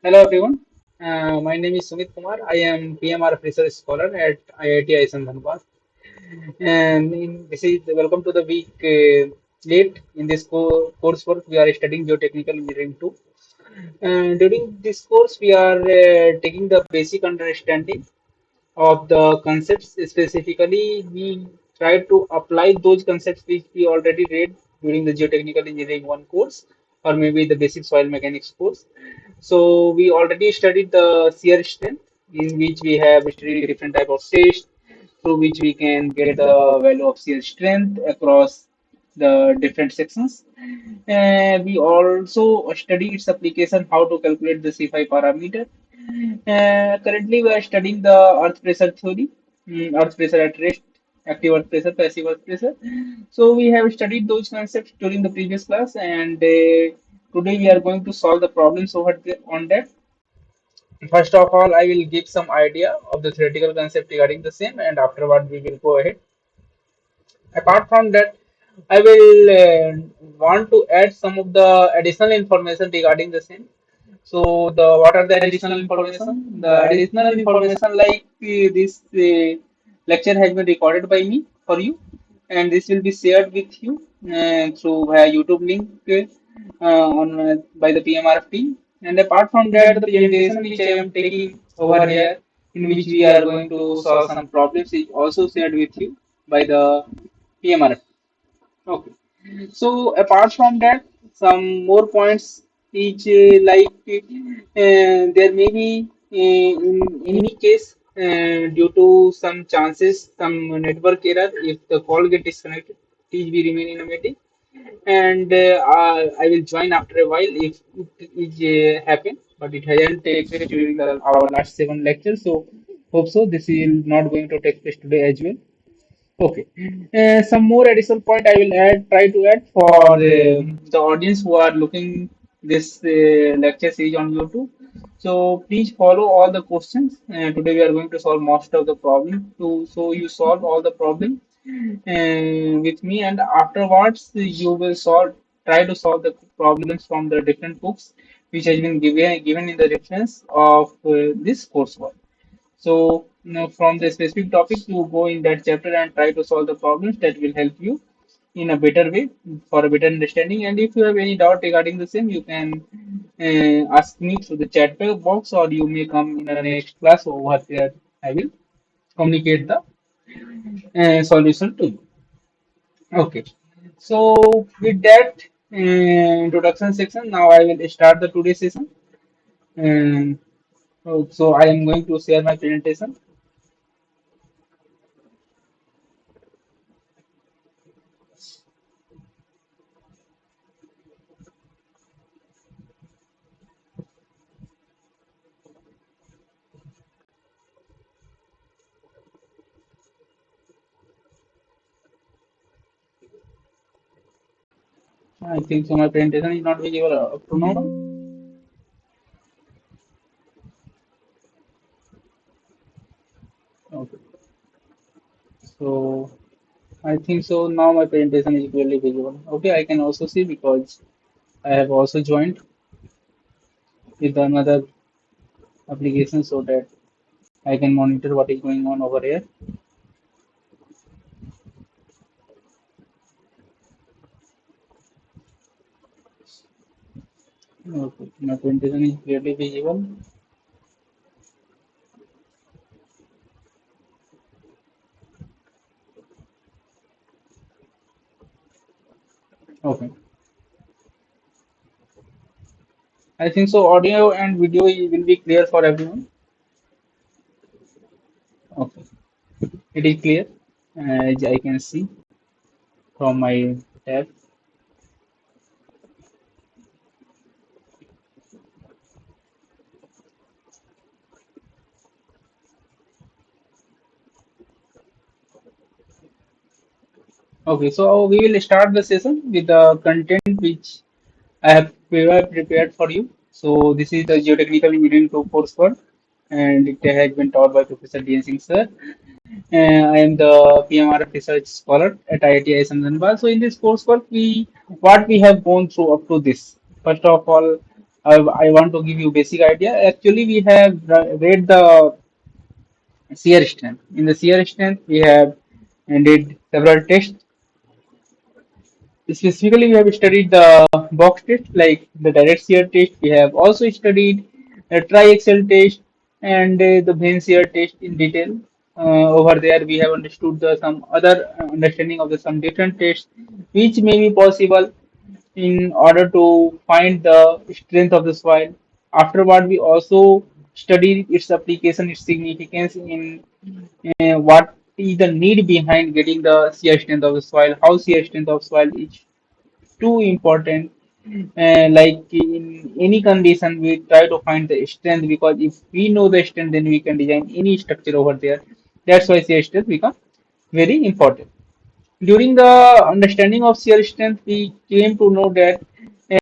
Hello everyone. My name is Sumit Kumar. I am PMR Research Scholar at IIT Dhanbad. And this is welcome to the week 8. In this coursework, we are studying geotechnical engineering too. During this course, we are taking the basic understanding of the concepts. Specifically, we try to apply those concepts which we already read during the geotechnical engineering 1 course or maybe the basic soil mechanics course. So we already studied the shear strength, in which we have studied different type of tests through which we can get the value of shear strength across the different sections. And we also study its application, how to calculate the C5 parameter. Currently, we are studying the earth pressure theory, earth pressure at rest, active earth pressure, passive earth pressure. So we have studied those concepts during the previous class, and today we are going to solve the problems on that. First of all, I will give some idea of the theoretical concept regarding the same, and afterward we will go ahead. Apart from that, I will want to add some of the additional information regarding the same. So, the what are the additional information? The additional information like this lecture has been recorded by me for you, and this will be shared with you through via YouTube link on by the PMRF team. And apart from that, the presentation which I am taking over here, in which we are going to solve some problems, is also shared with you by the PMRF. Okay. So apart from that, some more points each there may be in any case due to some chances some network error if the call get disconnected, please be remain in a meeting and I will join after a while if it is happen, but it hasn't taken place during our last 7 lectures, so hope so this is not going to take place today as well. Okay. Some more additional point I will try to add for the audience who are looking this lecture series on YouTube. So please follow all the questions. Today we are going to solve most of the problem. So you solve all the problem with me, and afterwards you will try to solve the problems from the different books which has been given in the reference of this coursework. So, from the specific topic, you go in that chapter and try to solve the problems that will help you in a better way for a better understanding. And if you have any doubt regarding the same, you can ask me through the chat box, or you may come in the next class over there. I will communicate the solution to you. Okay. So, with that introduction section, now I will start the today's session. Um, so, I am going to share my presentation. I think so. My presentation is not visible up to now. Okay. So I think so. Now my presentation is clearly visible. Okay, I can also see because I have also joined with another application so that I can monitor what is going on over here. Okay, my presentation is clearly visible. Okay. I think so. Audio and video will be clear for everyone. Okay. It is clear as I can see from my tab. Okay, so we will start the session with the content which I have prepared for you. So this is the Geotechnical Engineering 2 coursework, and it has been taught by Professor D. N. Singh sir. I am the PMRF research scholar at IIT Dhanbad. So in this coursework, we what we have gone through up to this. First of all, I want to give you basic idea. Actually, we have read the shear strength. In the shear strength, we have did several tests. Specifically, we have studied the box test, like the direct shear test. We have also studied the tri-axial test and the vane shear test in detail. Over there, we have understood some other understanding of the some different tests which may be possible in order to find the strength of the soil. Afterward, we also studied its application, its significance in what is the need behind getting the shear strength of the soil, how shear strength of soil is too important. Like in any condition, we try to find the strength because if we know the strength, then we can design any structure over there. That's why shear strength become very important. During the understanding of shear strength, we came to know that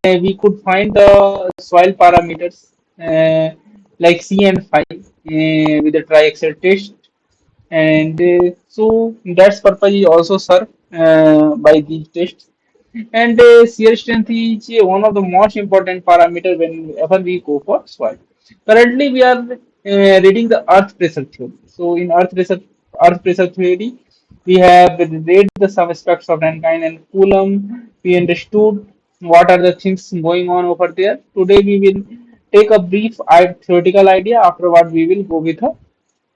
we could find the soil parameters like C and phi with the triaxial test, and so that's purpose is also served by these tests. And shear strength is one of the most important parameter whenever we go for soil. Currently, we are reading the earth pressure theory. So, in earth pressure theory, we have read the some aspects of Rankine and Coulomb. We understood what are the things going on over there. Today, we will take a brief theoretical idea. Afterward, we will go with the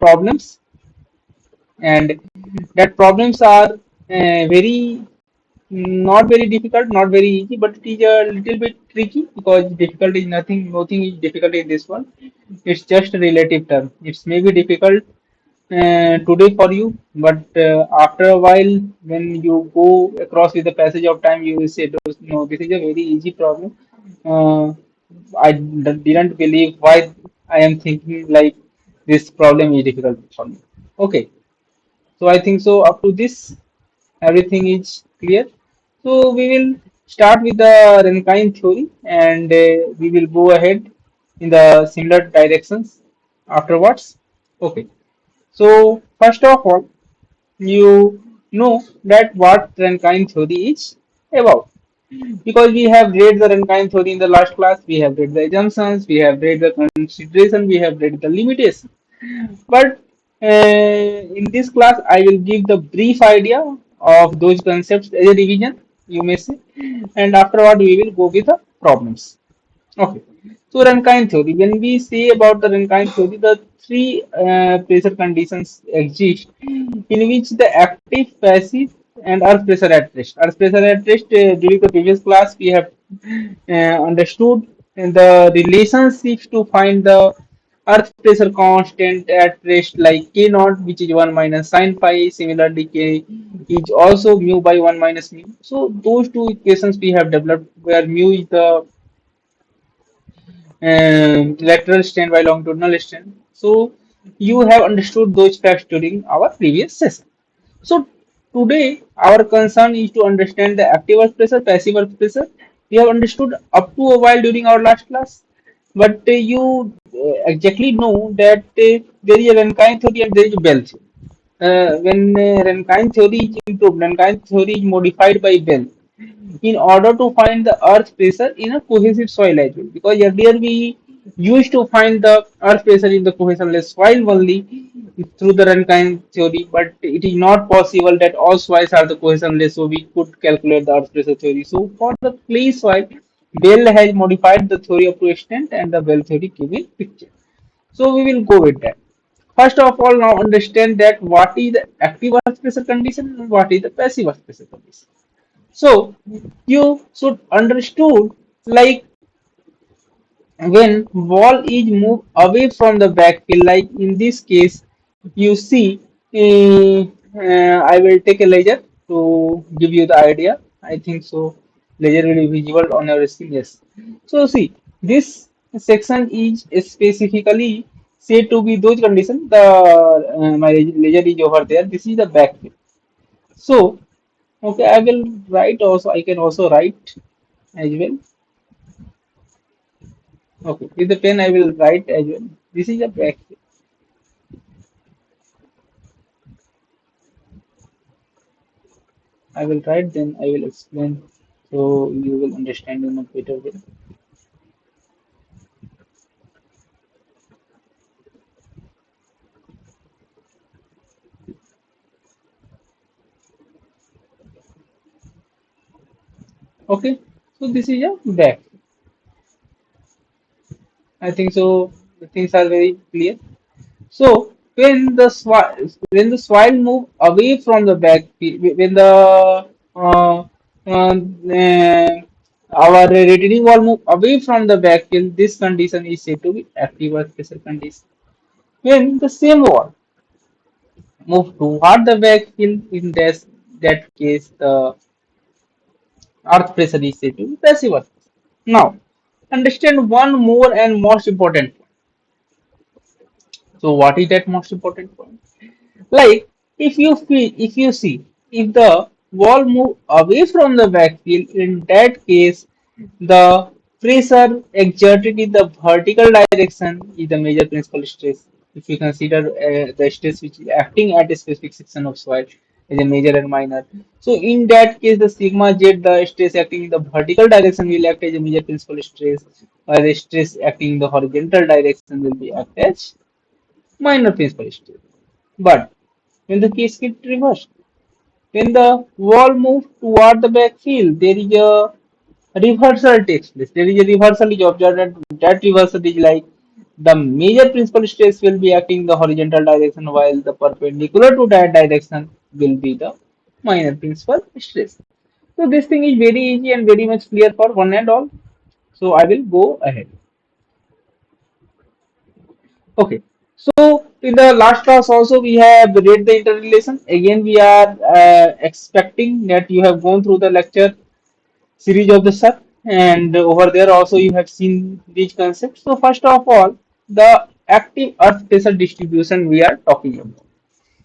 problems, and that problems are very not very difficult, not very easy, but it is a little bit tricky because difficult is nothing, nothing is difficult in this one. It's just a relative term. It's maybe difficult today for you, but after a while, when you go across with the passage of time, you will say, no, this is a very easy problem. Uh, didn't believe why I am thinking like this problem is difficult for me. Okay, so I think so up to this everything is clear. So we will start with the Rankine theory and we will go ahead in the similar directions afterwards. Okay. So first of all, you know that what Rankine theory is about. Because we have read the Rankine theory in the last class, we have read the assumptions, we have read the consideration, we have read the limitation. But in this class, I will give the brief idea of those concepts as a revision, you may say, and afterward we will go with the problems. Okay. So Rankine theory. When we say about the Rankine theory, the three pressure conditions exist in which the active, passive, and earth pressure at rest. Earth pressure at rest. During the previous class, we have understood the relationships to find the earth pressure constant at rest, like K naught, which is 1 minus sine phi. Similarly, K is also mu by 1 minus mu. So those two equations we have developed where mu is the lateral strain by longitudinal strain. So you have understood those facts during our previous session. So today our concern is to understand the active earth pressure, passive earth pressure. We have understood up to a while during our last class, but you exactly know that there is a Rankine theory and there is a Bell theory. When Rankine theory is improved, Rankine theory is modified by Bell in order to find the earth pressure in a cohesive soil as well. Because earlier we used to find the earth pressure in the cohesionless soil only through the Rankine theory, but it is not possible that all soils are the cohesionless, so we could calculate the earth pressure theory. So for the clay soil, Bell has modified the theory up to extent and the Bell theory came in picture. So we will go with that. First of all, now understand that what is the active earth pressure condition and what is the passive earth pressure condition. So you should understood like when wall is moved away from the backfill, like in this case, you see, I will take a laser to give you the idea. I think so. Laser will be visible on your screen. Yes. So see, this section is specifically said to be those conditions. The my laser is over there. This is the backfill. So okay, I will write also. I can also write as well. Okay, with the pen I will write as well. This is a back. I will write, then I will explain, so you will understand in a better way. Okay, so this is a back. I think so. The things are very clear. So when the soil move away from the when the uh, our retaining wall move away from the backfill, this condition is said to be active earth pressure condition. When the same wall move toward the backfill, in that case, the earth pressure is said to be passive earth. Now, understand one more and most important point. So, what is that most important point? Like if you see if the wall move away from the backfill, in that case the pressure exerted in the vertical direction is the major principal stress. If you consider the stress which is acting at a specific section of soil is a major and minor. So in that case the sigma z, the stress acting in the vertical direction will act as a major principal stress, while the stress acting in the horizontal direction will be act as minor principal stress. But when the case gets reversed, when the wall moves toward the backfield, there is a reversal takes place. There is a reversal is observed, and that reversal is like the major principal stress will be acting in the horizontal direction, while the perpendicular to that direction will be the minor principal stress. So this thing is very easy and very much clear for one and all. So I will go ahead. Okay. So in the last class also we have read the interrelation. Again we are expecting that you have gone through the lecture series of the SUR, and over there also you have seen these concepts. So first of all, the active earth pressure distribution we are talking about.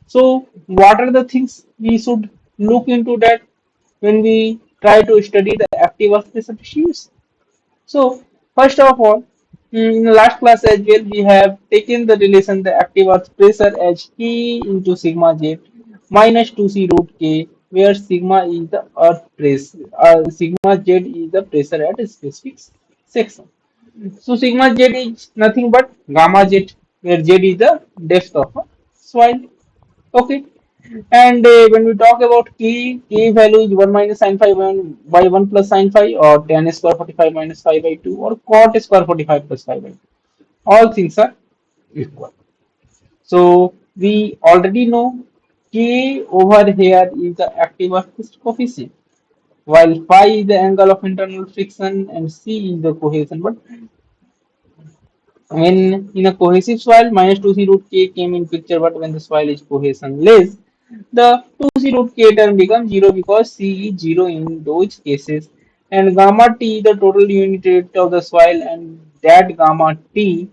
So what are the things we should look into that when we try to study the active earth pressure distribution? So, first of all, in the last class as well, we have taken the relation the active earth pressure as K into sigma j minus 2c root K, where sigma is the earth pressure, sigma z is the pressure at a specific section. So, sigma z is nothing but gamma z, where z is the depth of a soil. Okay. And when we talk about K value is 1 minus sin phi 1 by 1 plus sin phi, or tan square 45 minus phi by 2, or cot square 45 plus phi by 2. All things are equal. So we already know K over here is the active earth coefficient, while phi is the angle of internal friction and C is the cohesion. But when in a cohesive soil, minus 2c root k came in picture, but when the soil is cohesionless, the 2c root k term becomes 0 because c is 0 in those cases. And gamma t the total unit rate of the soil, and that gamma t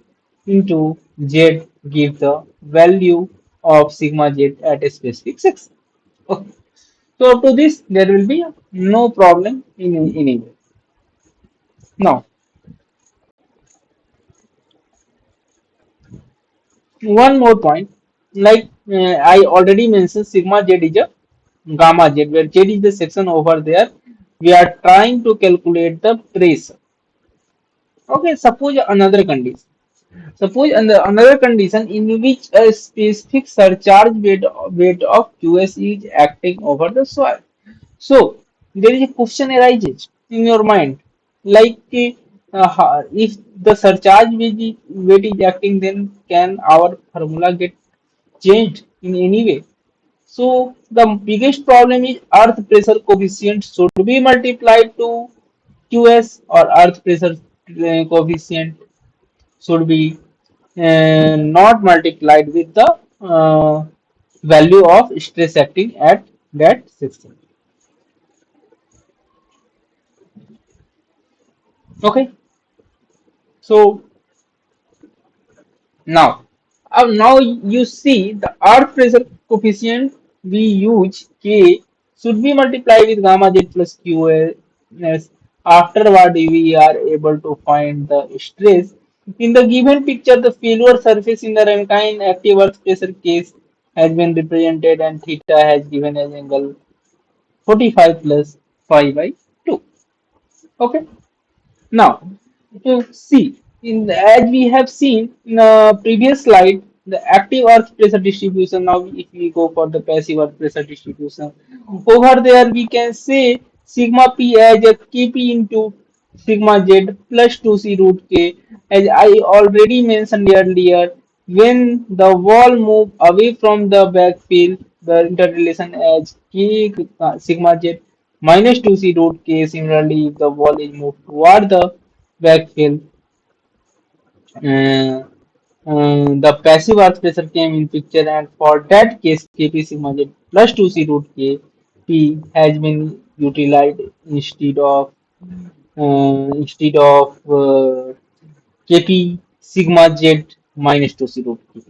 into z give the value of sigma z at a specific section. Okay. So up to this, there will be no problem in any way. Now, one more point, like I already mentioned, sigma z is a gamma z, where z is the section over there. We are trying to calculate the pressure. Okay, suppose another condition. Suppose another condition in which a specific surcharge weight of QS is acting over the soil. So there is a question arises in your mind, like if the surcharge weight is acting, then can our formula get changed in any way? So the biggest problem is earth pressure coefficient should be multiplied to QS, or earth pressure coefficient should be not multiplied with the value of stress acting at that section. Okay, so now, now you see the earth pressure coefficient we use K should be multiplied with gamma z plus QS. Afterward, we are able to find the stress. In the given picture, the failure surface in the Rankine active earth pressure case has been represented, and theta has given as angle 45 plus phi by 2. Okay. Now, to see, as we have seen in a previous slide, the active earth pressure distribution. Now, if we go for the passive earth pressure distribution, over there we can say sigma p as a kp into sigma z plus 2c root k. As I already mentioned earlier, when the wall move away from the backfill, the interrelation as k sigma z minus 2c root k. Similarly, if the wall is moved toward the backfill, uh, the passive earth pressure came in picture, and for that case kp sigma z plus 2c root k p has been utilized instead of kp sigma z minus 2c root k.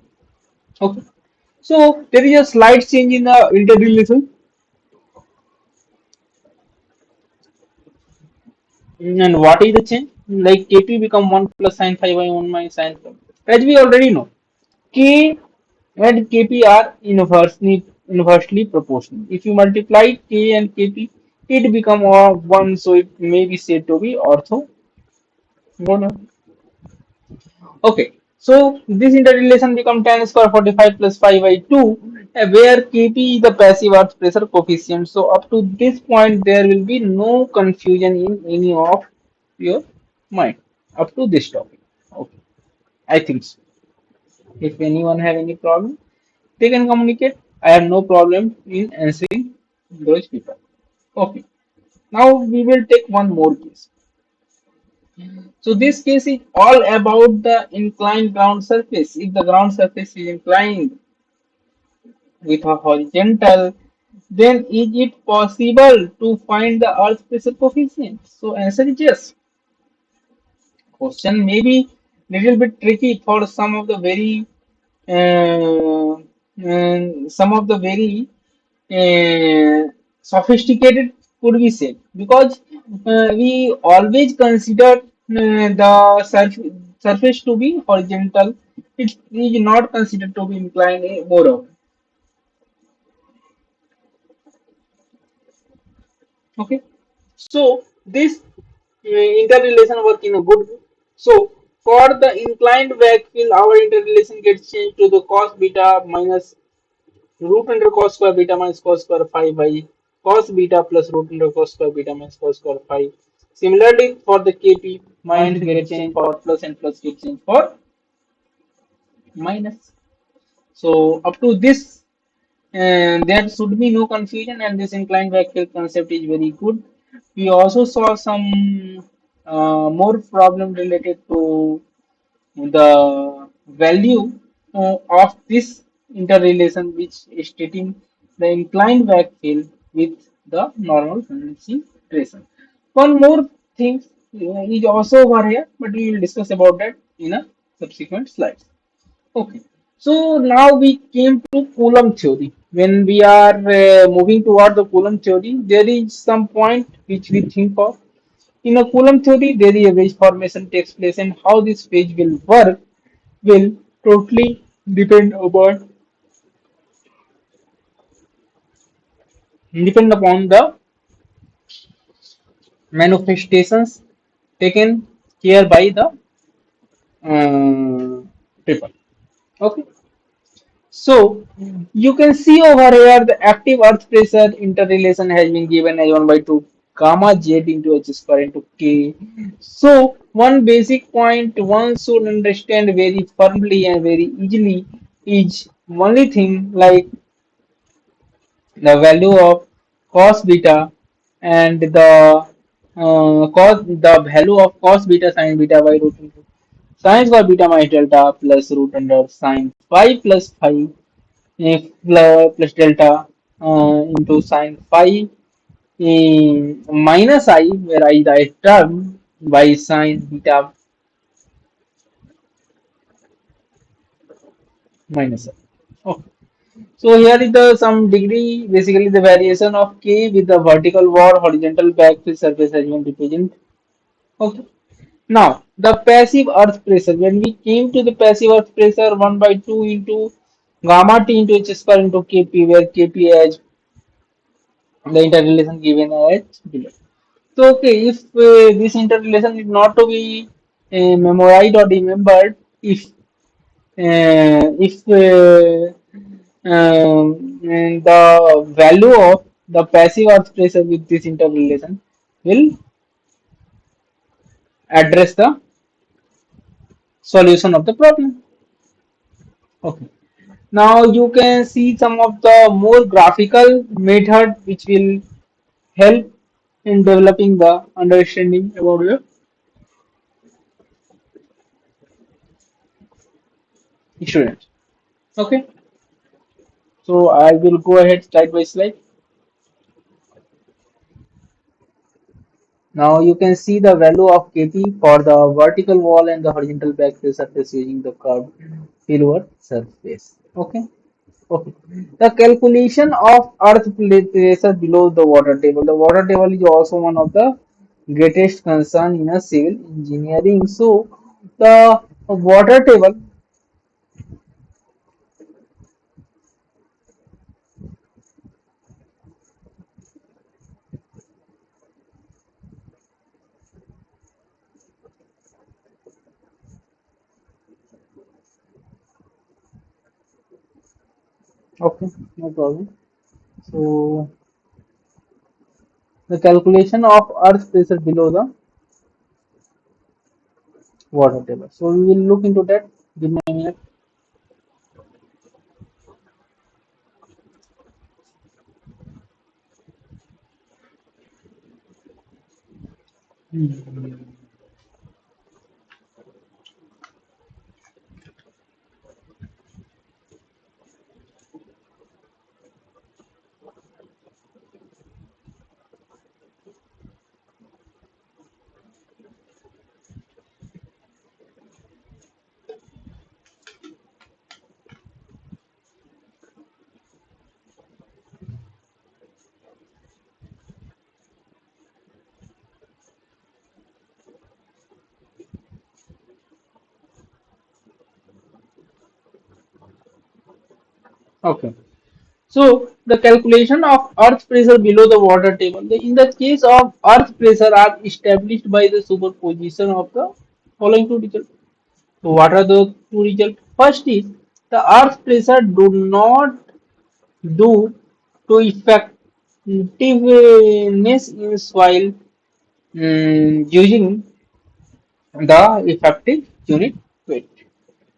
Okay, so there is a slight change in the interrelation. And what is the change? Like kp become 1 plus sine phi by 1 minus sine phi. As we already know, K and Kp are inversely proportional. If you multiply K and Kp, it become 1, so it may be said to be orthogonal. Okay, so this interrelation become tan square 45 plus 5 by 2, where Kp is the passive earth pressure coefficient. So up to this point, there will be no confusion in any of your mind up to this topic. Okay, I think so. If anyone have any problem, they can communicate. I have no problem in answering those people. Okay. Now we will take one more case. So this case is all about the inclined ground surface. If the ground surface is inclined with a horizontal, then is it possible to find the earth pressure coefficient? So answer is yes. Question may be little bit tricky for uh, some of the very sophisticated, could be said, because we always consider the surface to be horizontal. It is not considered to be inclined more of. Okay, so this interrelation work in a good way. So for the inclined backfill, our interrelation gets changed to the cos beta minus root under cos square beta minus cos square phi by cos beta plus root under cos square beta minus cos square phi. Similarly, for the kp, minus get changed for plus and plus get changed for minus. So up to this, there should be no confusion, and this inclined backfill concept is very good. We also saw some more problem related to the value of this interrelation, which is stating the inclined backfill with the normal concentration. One more thing is also over here, but we will discuss about that in a subsequent slides. Okay, so now we came to Coulomb theory. When we are moving toward the Coulomb theory, there is some point which we think of. In a Coulomb theory, there is a wave formation takes place, and how this wave will work will totally depend upon the manifestations taken care by the people. Okay, so you can see over here the active earth pressure interrelation has been given as 1 by 2 gamma z into h square into k. So one basic point one should understand very firmly and very easily is only thing like the value of cos beta and the value of cos beta sin beta by root into sin square beta minus delta plus root under sin phi plus phi plus delta into sin phi minus I, where I is the term, by sin beta minus I. Okay. So here is the some degree, basically the variation of K with the vertical wall, horizontal backfill surface has been represented. Okay. Now the passive earth pressure. When we came to the passive earth pressure, 1 by 2 into gamma T into H square into Kp, where Kp as the interrelation given as below. So okay, if this interrelation is not to be memorized or remembered, if and the value of the passive earth pressure with this interrelation will address the solution of the problem. Okay. Now you can see some of the more graphical method which will help in developing the understanding about your student. Okay. So I will go ahead slide by slide. Now you can see the value of Kp for the vertical wall and the horizontal backface surface using the curved fieldwork surface. Okay. Okay. The calculation of earth pressure below the water table. The water table is also one of the greatest concern in a civil engineering. So the water table. Okay, no problem. So the calculation of earth pressure below the water table. So we will look into that. Give me a minute. Hmm. Okay. So the calculation of earth pressure below the water table. In the case of earth pressure are established by the superposition of the following two results. So what are the two results? First is the earth pressure do not due to effectiveness in soil using the effective unit weight.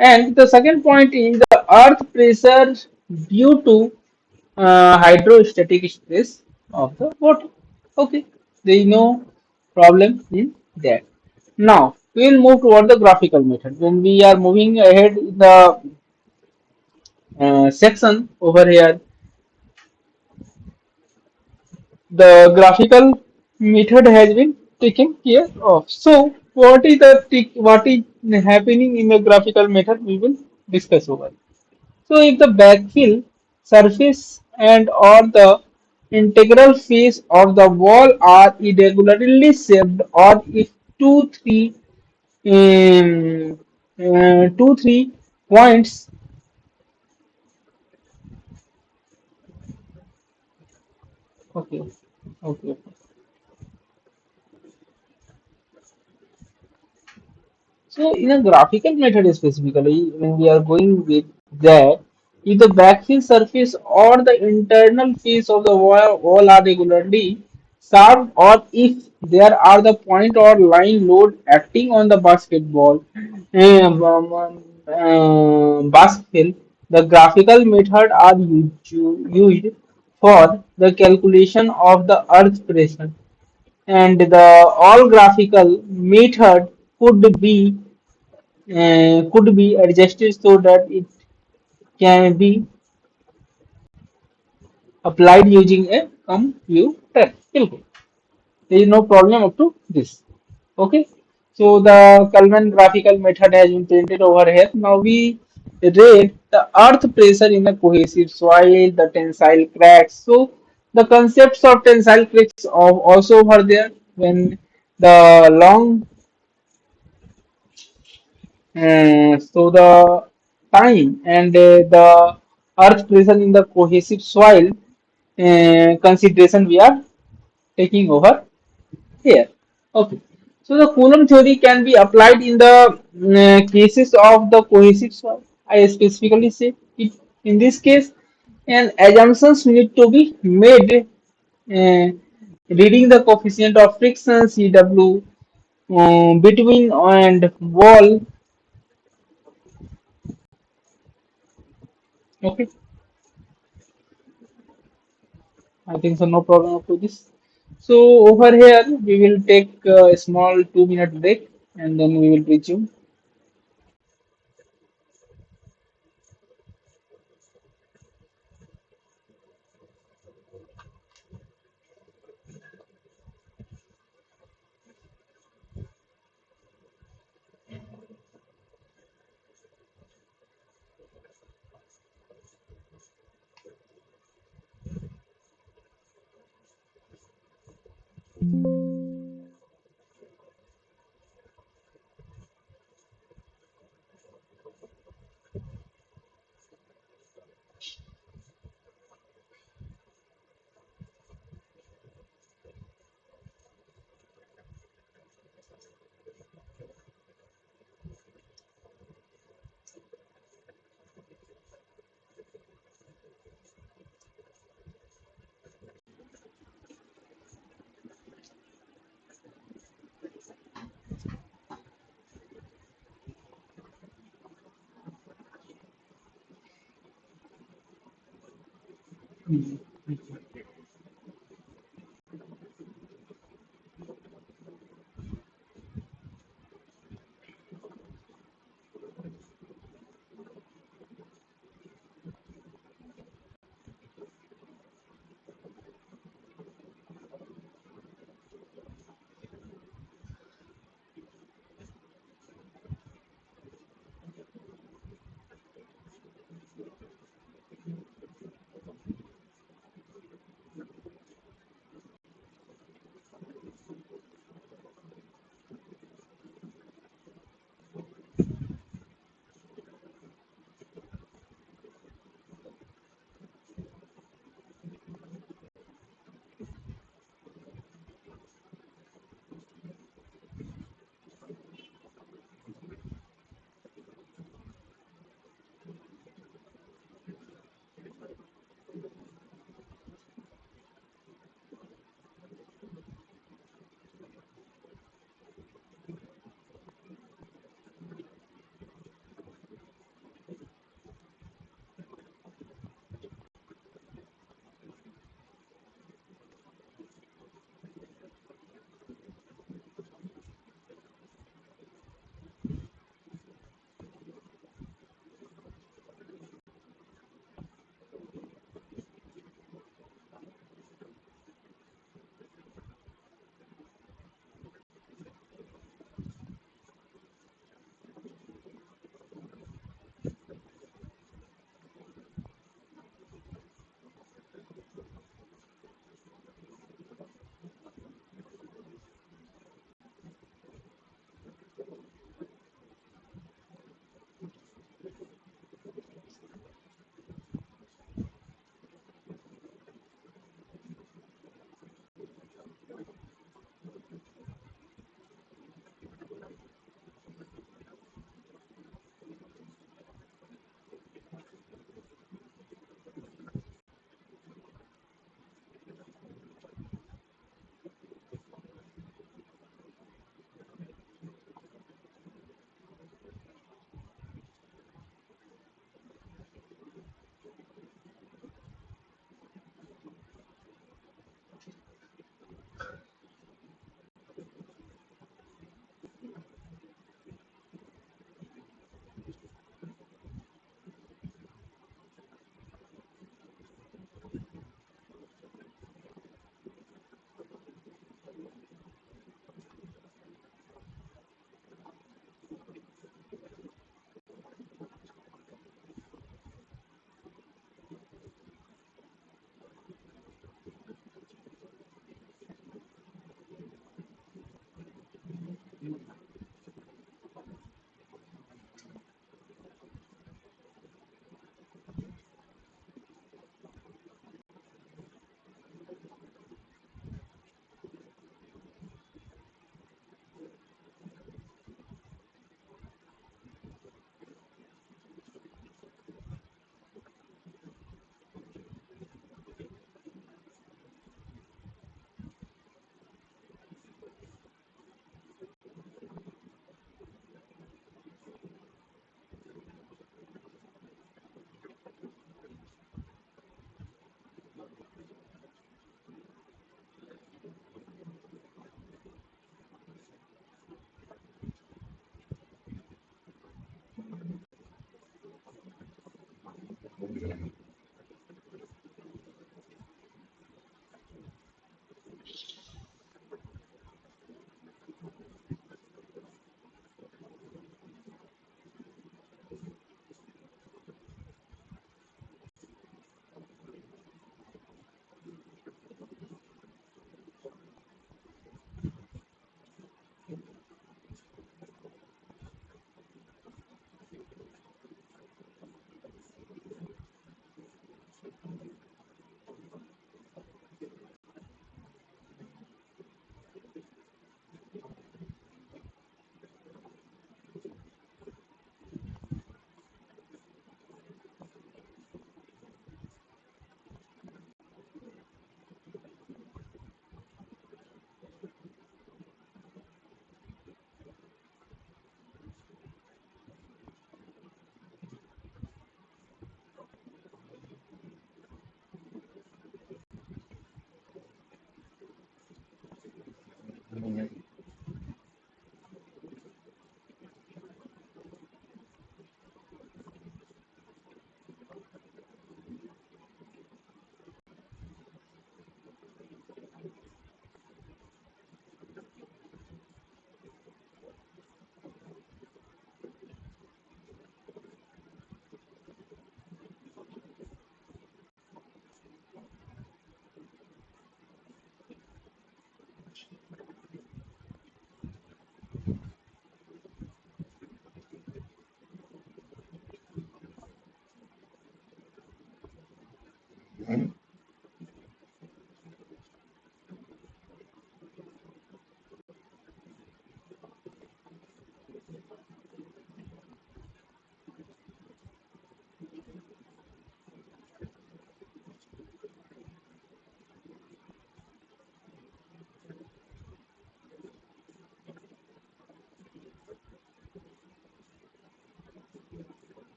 And the second point is the earth pressure due to hydrostatic stress of the water. Okay, there is no problem in that. Now we will move toward the graphical method. When we are moving ahead in the section over here, the graphical method has been taken care of. So, what is happening in the graphical method? We will discuss over. So, if the backfill surface and or the integral face of the wall are irregularly shaped, or if two three um, two three points. Okay, okay. So in a graphical method specifically, when we are going with that, if the backfill surface or the internal face of the wall are regularly sharp, or if there are the point or line load acting on the basketball basketball, the graphical method are used for the calculation of the earth pressure, and the all graphical method could be adjusted so that it can be applied using a computer. बिल्कुल. There is no problem up to this. Okay. So the Kalman graphical method has been printed over here. Now we read the earth pressure in a cohesive soil, the tensile cracks. So the concepts of tensile cracks are also over there when the long so the time and the earth pressure in the cohesive soil consideration we are taking over here. Okay. So the Coulomb theory can be applied in the cases of the cohesive soil. I specifically say it in this case, and assumptions need to be made uh, reading the coefficient of friction CW between and wall. Okay, I think so, no problem up to this. So over here we will take a small 2 minute break and then we will resume.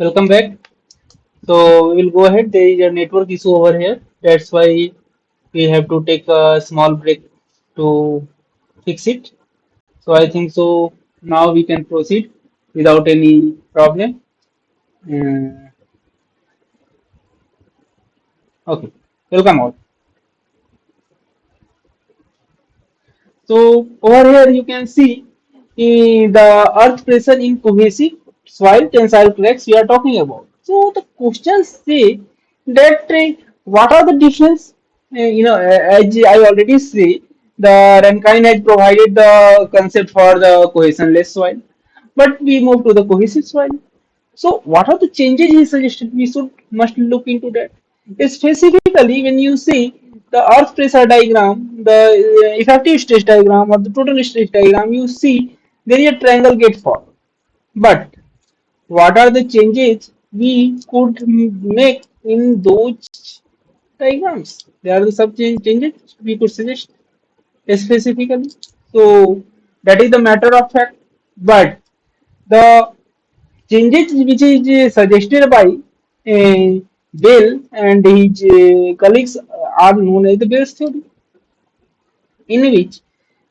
Welcome back. So we will go ahead. There is a network issue over here. That's why we have to take a small break to fix it. So I think so now we can proceed without any problem. Uh, okay, welcome all. So over here you can see the earth pressure in cohesive soil tensile cracks we are talking about. So the questions say that what are the difference? As I already say, the Rankine has provided the concept for the cohesionless soil, but we move to the cohesive soil. So, what are the changes he suggested? We should must look into that. Specifically, when you see the earth pressure diagram, the effective stress diagram or the total stress diagram, you see there is a triangle get formed. But what are the changes we could make in those diagrams? There are the sub changes we could suggest specifically. So that is the matter of fact. But the changes which is suggested by Bell and his colleagues are known as the Bell's theory, in which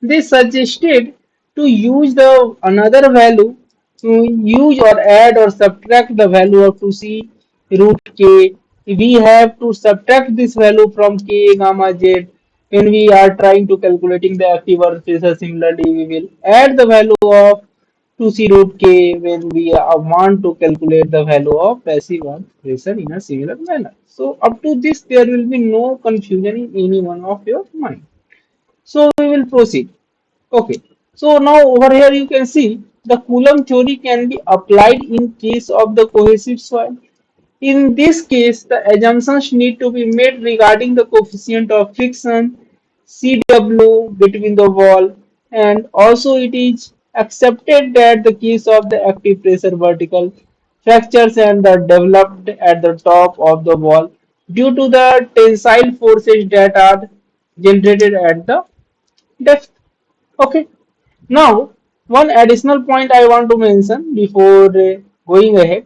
they suggested to use the another value to use or add or subtract the value of 2c root k. We have to subtract this value from k gamma z when we are trying to calculating the active earth pressure. Similarly, we will add the value of 2c root k when we want to calculate the value of passive earth pressure in a similar manner. So up to this, there will be no confusion in any one of your mind. So we will proceed. Okay. So now over here you can see the Coulomb theory can be applied in case of the cohesive soil. In this case, the assumptions need to be made regarding the coefficient of friction, CW between the wall, and also it is accepted that the case of the active pressure vertical fractures and the developed at the top of the wall due to the tensile forces that are generated at the depth. Okay. Now, one additional point I want to mention before going ahead.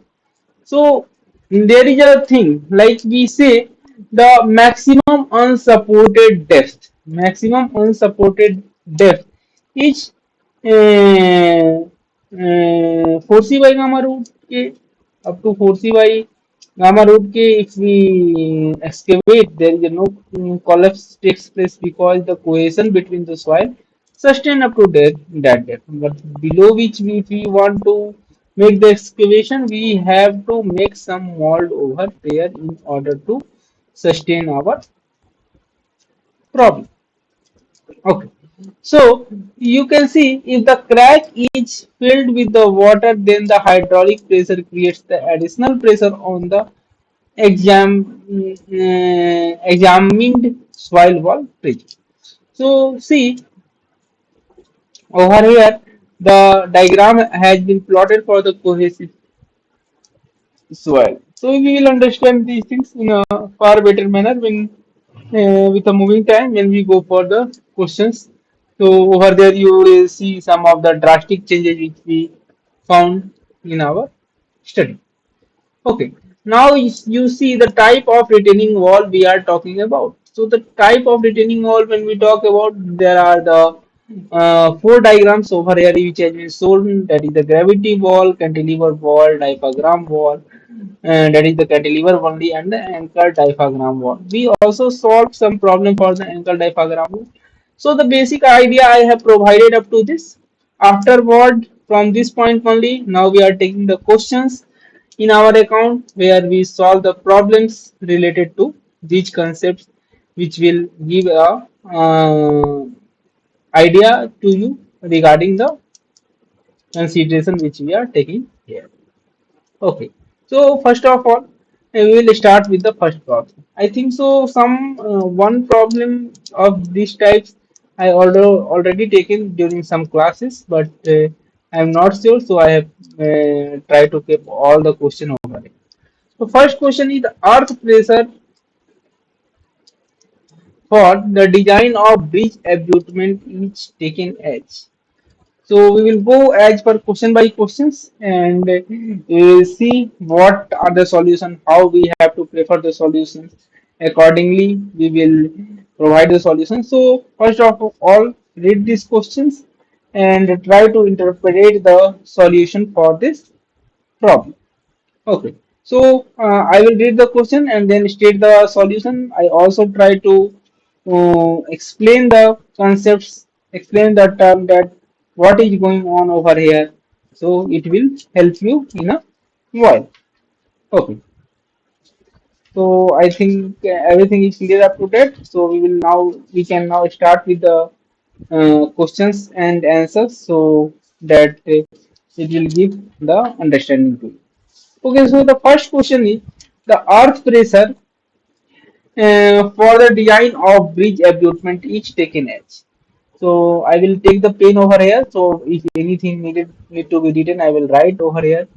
So, there is a thing like we say the maximum unsupported depth is 4c by gamma root k up to 4c by gamma root k. If we excavate, there is no collapse takes place because the cohesion between the soil sustain up to that depth. But below which if we want to make the excavation, we have to make some mold over there in order to sustain our problem. Okay. So you can see if the crack is filled with the water, then the hydraulic pressure creates the additional pressure on the examined soil wall bridge. So see over here, the diagram has been plotted for the cohesive soil. So we will understand these things in a far better manner when with a moving time when we go for the questions. So over there you will see some of the drastic changes which we found in our study. Okay, now you see the type of retaining wall we are talking about. So the type of retaining wall when we talk about, there are the four diagrams over here which has been shown. That is the gravity wall, cantilever wall, diaphragm wall, and that is the cantilever only, and the anchor diaphragm wall. We also solved some problem for the anchor diaphragm wall. So the basic idea I have provided up to this. Afterward, from this point only, now we are taking the questions in our account where we solve the problems related to these concepts, which will give a idea to you regarding the consideration which we are taking here. Okay, so first of all, we will start with the first problem. I think so. Some one problem of these types I already taken during some classes, but I am not sure. So I have tried to keep all the question over it. So first question is the earth pressure for the design of bridge abutment each taken edge. So we will go as per question by questions, and we will see what are the solution, how we have to prefer the solutions. Accordingly, we will provide the solution. So first of all, read these questions and try to interpret the solution for this problem. Okay, so I will read the question and then state the solution. I also try to explain the concepts, explain the term that what is going on over here. So it will help you in a while. Okay, so I think everything is clear up to date. So we can now start with the questions and answers so that it will give the understanding to you. Okay, so the first question is the earth pressure for the design of bridge abutment each taken edge. So I will take the pen over here. So if anything need to be written, I will write over here.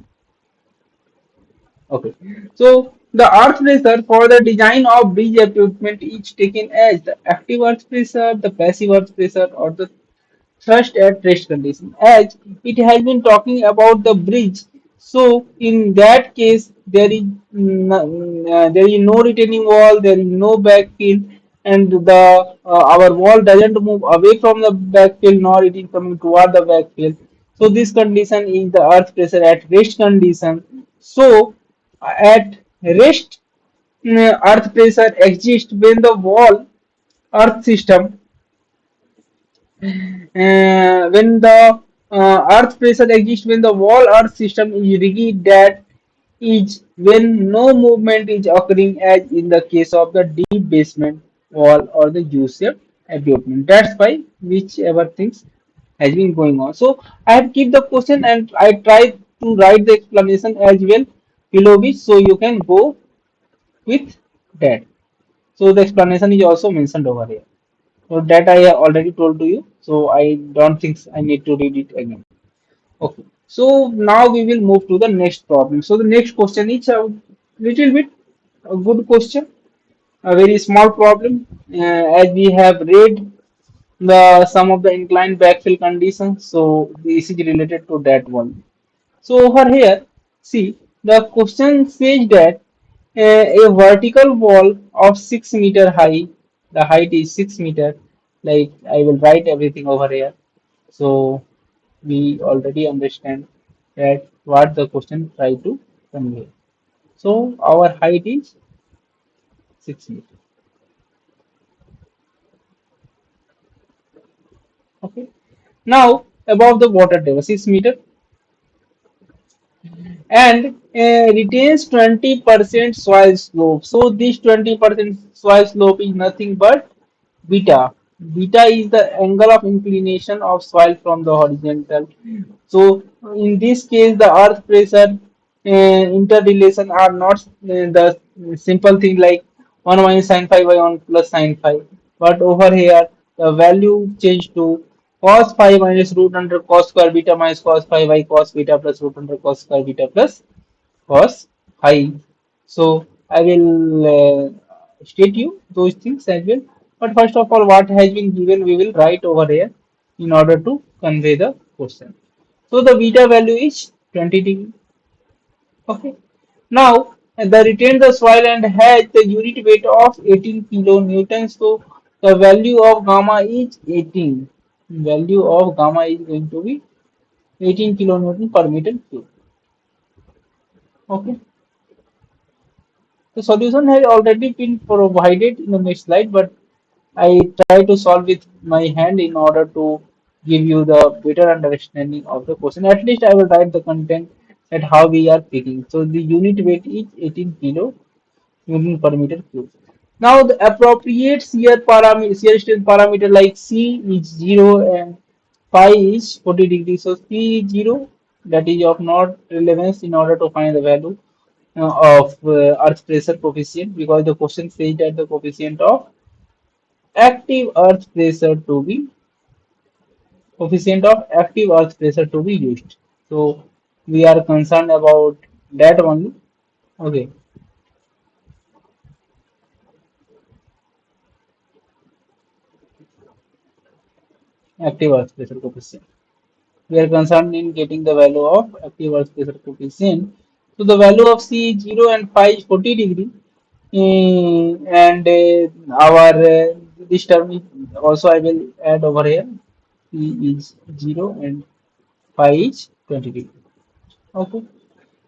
Okay. So the earth pressure for the design of bridge abutment each taken as the active earth pressure, the passive earth pressure, or the thrust at rest condition. As it has been talking about the bridge, so in that case there is no retaining wall, there is no backfill, and the our wall doesn't move away from the backfill nor it is coming toward the backfill. So this condition is the earth pressure at rest condition. So at rest, earth pressure exists when the wall earth system when the earth pressure exists when the wall earth system is rigid, that is when no movement is occurring as in the case of the deep basement wall or the U-shaped abutment. That's why whichever things has been going on. So I have keep the question and I try to write the explanation as well below which, so you can go with that. So the explanation is also mentioned over here. So that I already told to you. So I don't think I need to read it again. Okay. So now we will move to the next problem. So the next question is a little bit a good question, a very small problem. As we have read the some of the inclined backfill conditions, so this is related to that one. So over here, see the question says that a vertical wall of 6 meter high, the height is 6 meter. Like I will write everything over here. So we already understand that what the question try to convey. So our height is 6 meter. Okay. Now above the water table, 6 meter, and retains 20% soil slope. So this 20% soil slope is nothing but beta. Beta is the angle of inclination of soil from the horizontal. So in this case, the earth pressure interrelation are not the simple thing like 1 minus sine phi by 1 plus sine phi. But over here, the value changed to cos phi minus root under cos square beta minus cos phi by cos beta plus root under cos square beta plus cos phi. So I will state you those things as well. But first of all, what has been given, we will write over here in order to convey the question. So the beta value is 20 degree. Okay. Now, the retain the soil and has the unit weight of 18 kilonewtons. So, the value of gamma is 18. Value of gamma is going to be 18 kilonewton per meter cube. Okay. The solution has already been provided in the next slide, but I try to solve with my hand in order to give you the better understanding of the question. At least I will write the content at how we are picking. So the unit weight is 18 kilo Newton per meter cube. Now the appropriate shear strength parameter like C is 0 and phi is 40 degrees. So C is 0, that is of not relevance in order to find the value of earth pressure coefficient, because the question says that the coefficient of active earth pressure to be used. So we are concerned about that only. Okay, active earth pressure coefficient. We are concerned in getting the value of active earth pressure coefficient. So the value of C is 0 and phi is 40 degree. And our this term is also I will add over here. P is 0 and phi is 20 degree. Okay.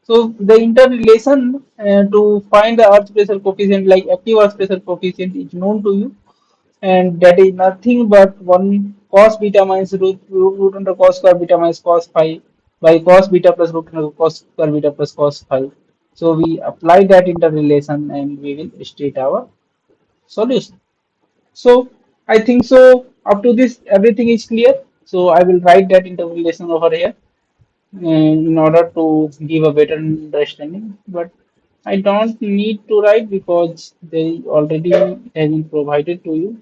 So the interrelation to find the earth pressure coefficient like active earth pressure coefficient is known to you, and that is nothing but 1 cos beta minus root under cos square beta minus cos phi by cos beta plus root under cos square beta plus cos phi. So we apply that interrelation and we will state our solution. So I think so up to this everything is clear. So I will write that interrelation over here in order to give a better understanding. But I don't need to write because they already have been provided to you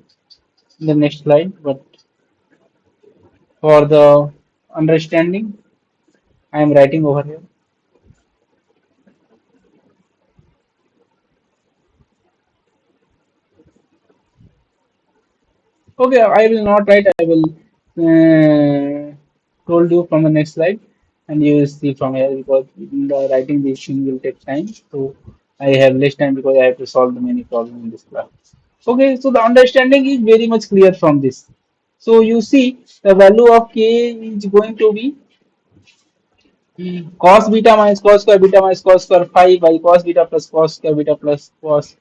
in the next slide. But for the understanding, I am writing over here. Okay, I will not write. I will told you from the next slide, and you will see from here because in the writing this thing will take time. So I have less time because I have to solve the many problems in this class. Okay, so the understanding is very much clear from this. So you see the value of k is going to be cos beta minus cos square beta minus cos square phi by cos beta plus cos square beta plus cos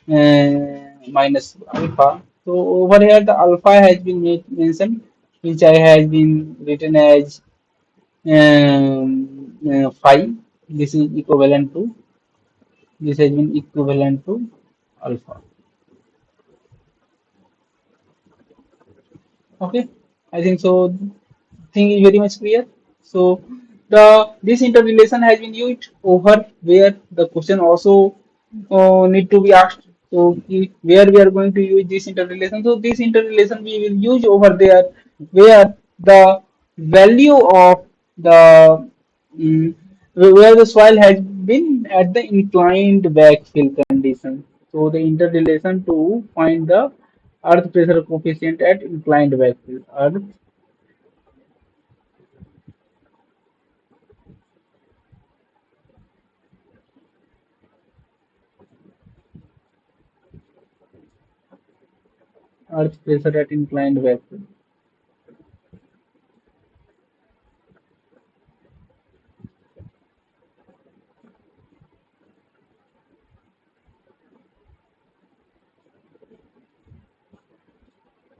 minus alpha. So over here the alpha has been mentioned, which I has been written as phi. This is equivalent to, this has been equivalent to alpha. Okay, I think so. Thing is very much clear. So the this interrelation has been used over where the question also need to be asked. So where we are going to use this interrelation. So this interrelation we will use over there where the value of the where the soil has been at the inclined backfill condition. So the interrelation to find the earth pressure coefficient at inclined backfill. Earth pressure at inclined backfill.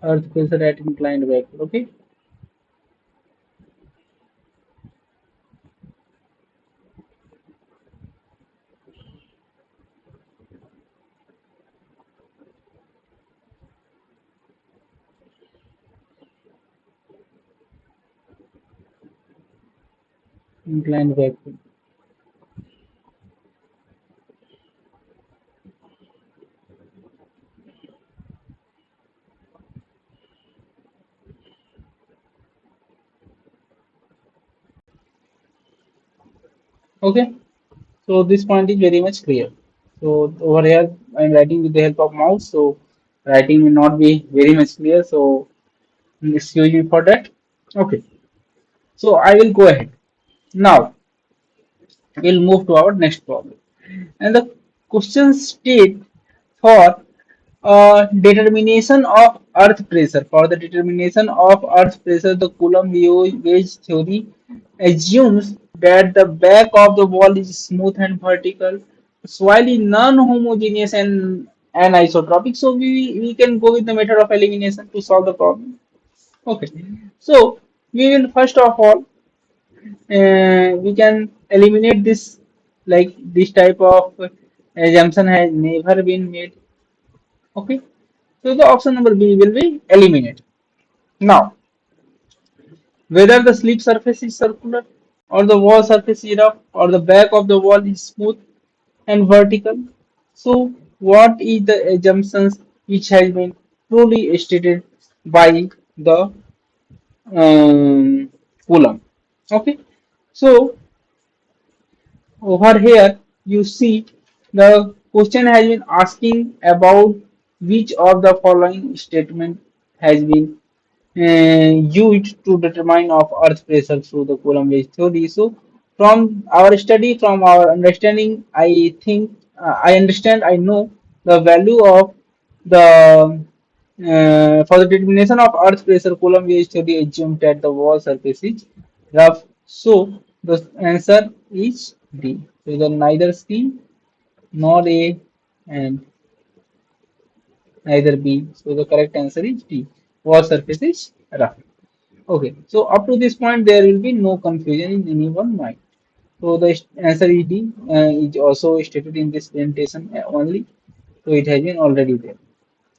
Earth pressure at inclined backfill. Okay, inclined backfill. Okay, so this point is very much clear. So over here I am writing with the help of mouse. So writing will not be very much clear. So excuse me for that. Okay, so I will go ahead. Now we'll move to our next problem. And the question state for determination of earth pressure. For the determination of earth pressure, the Coulomb wave theory assumes that the back of the wall is smooth and vertical, soil is non-homogeneous and anisotropic. So we can go with the method of elimination to solve the problem. Okay. So we will first of all we can eliminate this, like this type of assumption has never been made. Okay, so the option number B will be eliminated. Now, whether the slip surface is circular or the wall surface is rough or the back of the wall is smooth and vertical, so what is the assumptions which has been truly stated by the Coulomb? Okay, so over here, you see the question has been asking about which of the following statement has been used to determine of earth pressure through the Coulomb wave theory. So, from our study, from our understanding, I think I understand, I know the value of the for the determination of earth pressure, Coulomb wave theory assumed that the wall surface is rough. So, the answer is D. So, the neither C nor A and neither B. So, the correct answer is D. Wall surface is rough. Okay, so up to this point, there will be no confusion in anyone's mind. So the answer is D, is also stated in this presentation only. So it has been already there.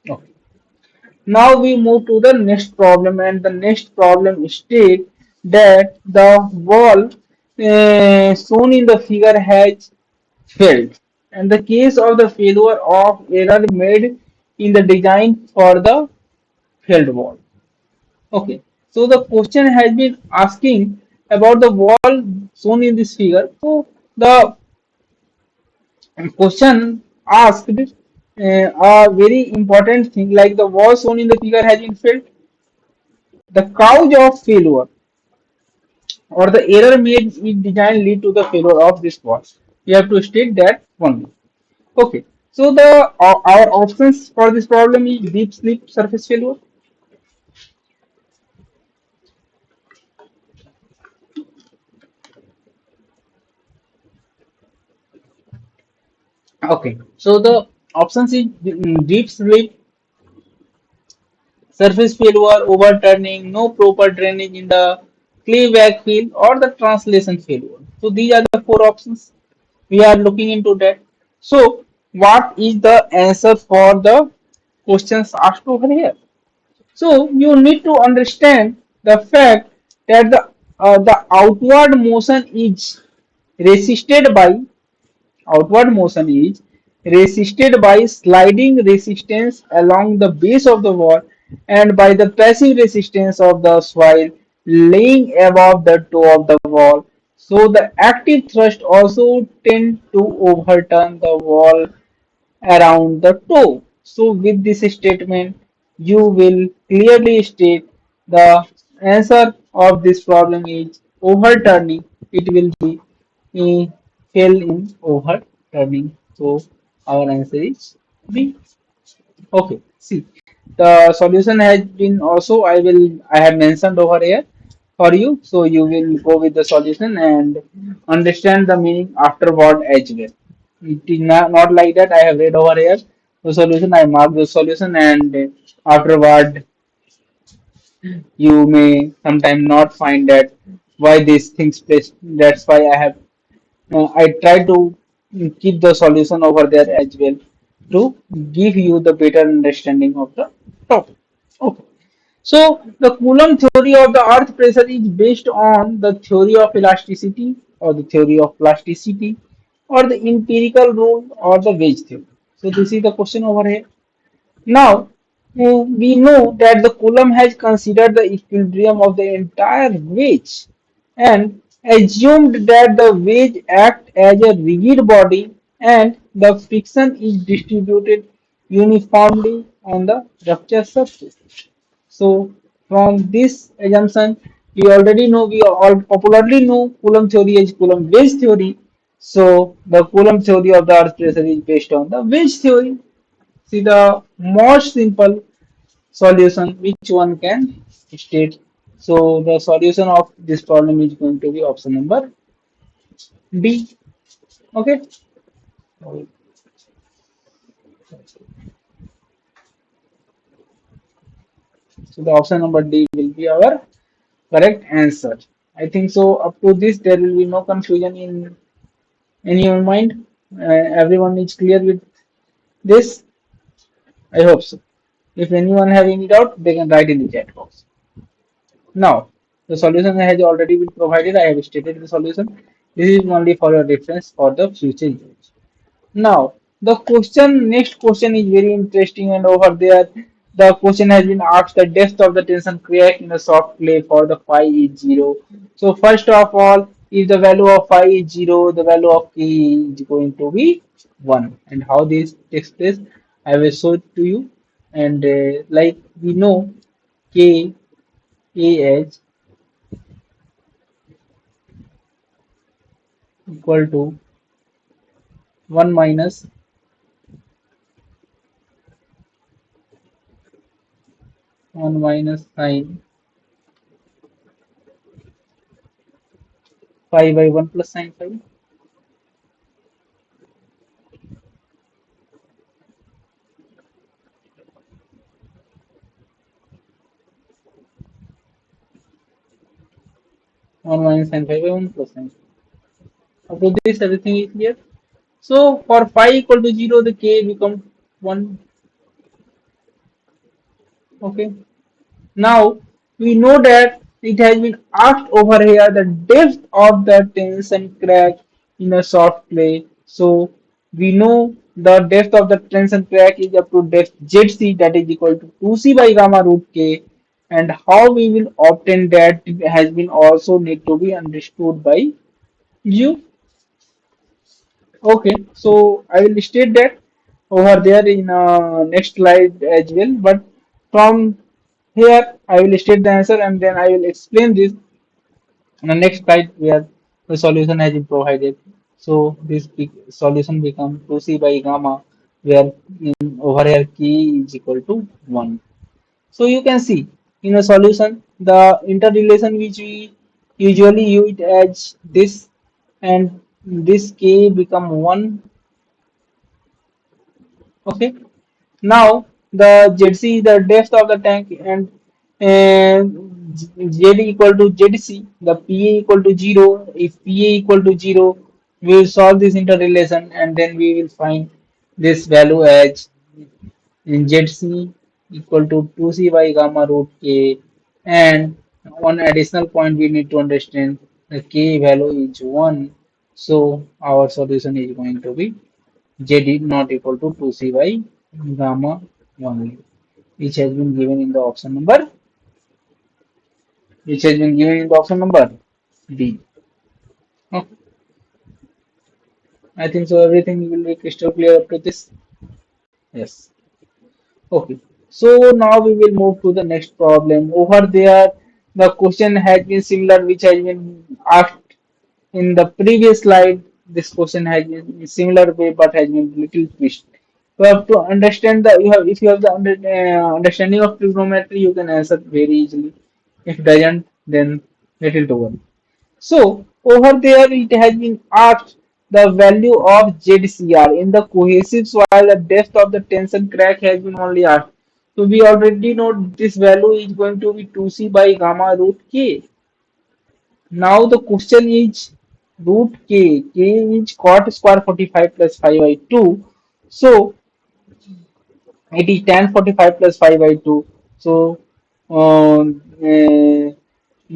Okay. Now we move to the next problem, and the next problem state that the wall shown in the figure has failed, and the case of the failure of error made in the design for the failed wall. Okay, so the question has been asking about the wall shown in this figure. So the question asked a very important thing, like the wall shown in the figure has been failed. The cause of failure or the error made in design lead to the failure of this wall. You have to state that only. Okay, so the our options for this problem is deep slip surface failure. Okay, so the options is deep slip surface failure, overturning, no proper drainage in the clay backfill, or the translation failure. So these are the four options we are looking into that. So what is the answer for the questions asked over here? So you need to understand the fact that the outward motion is resisted by outward motion is resisted by sliding resistance along the base of the wall and by the passive resistance of the soil laying above the toe of the wall. So the active thrust also tend to overturn the wall around the toe. So with this statement, you will clearly state the answer of this problem is overturning. It will be a fail in overturning. So our answer is B. Okay. See, the solution has been also I have mentioned over here for you. So you will go with the solution and understand the meaning afterward as well. It is not like that. I have read over here the solution. I mark the solution, and afterward you may sometime not find that why these things place. That's why I try to keep the solution over there as well to give you the better understanding of the topic. Okay. So the Coulomb theory of the earth pressure is based on the theory of elasticity or the theory of plasticity or the empirical rule or the wedge theory. So this is the question over here. Now, we know that the Coulomb has considered the equilibrium of the entire wedge and assumed that the wedge acts as a rigid body and the friction is distributed uniformly on the rupture surface. So, from this assumption, we all popularly know Coulomb theory as Coulomb wedge theory. So the Coulomb theory of the earth pressure is based on the which theory? See the most simple solution which one can state. So the solution of this problem is going to be option number B. Okay. So the option number D will be our correct answer. I think so. Up to this, there will be no confusion in your mind. Everyone is clear with this. I hope so. If anyone have any doubt, they can write in the chat box. Now, the solution has already been provided. I have stated the solution. This is only for your reference for the future use. Now, the question, next question is very interesting, and over there, the question has been asked the depth of the tension crack in a soft clay for the phi is 0. So, first of all, if the value of phi is 0, the value of k is going to be 1. And how this takes place, I will show it to you. And like we know, k a as equal to 1 minus 1 minus sine phi by 1 plus sine phi. 1 minus sine phi by 1 plus sine. Up to this, everything is clear. So for phi equal to 0, the k become 1. Okay. Now we know that it has been asked over here the depth of the tension crack in a soft clay. So we know the depth of the tension crack is up to depth ZC, that is equal to 2C by gamma root K, and how we will obtain that has been also need to be understood by you. Okay, so I will state that over there in next slide as well. But from here, I will state the answer and then I will explain this in the next slide where the solution has been provided. So this solution becomes 2c by gamma, where over here k is equal to 1. So you can see in a solution the interrelation which we usually use as this, and this k become 1. Okay. Now the ZC is the depth of the tank, and Z equal to ZC, the PA equal to 0. If PA equal to 0, we will solve this interrelation and then we will find this value as ZC equal to 2C by gamma root K. And one additional point we need to understand, the K value is 1. So our solution is going to be Z is not equal to 2C by gamma 1, which has been given in the option number, which has been given in the option number D. Okay. I think so. Everything will be crystal clear up to this. Yes. Okay. So now we will move to the next problem. Over there, the question has been similar, which has been asked in the previous slide. This question has been in similar way, but has been little twist. You have to understand the you have if you have the understanding of trigonometry, you can answer very easily. If doesn't, then little to worry. So over there it has been asked the value of ZCR in the cohesive while the depth of the tension crack has been only asked. So we already know this value is going to be 2C by gamma root K. Now the question is root K. K is cot square 45 plus 5 by 2. So it is tan 45 plus 5 by 2. So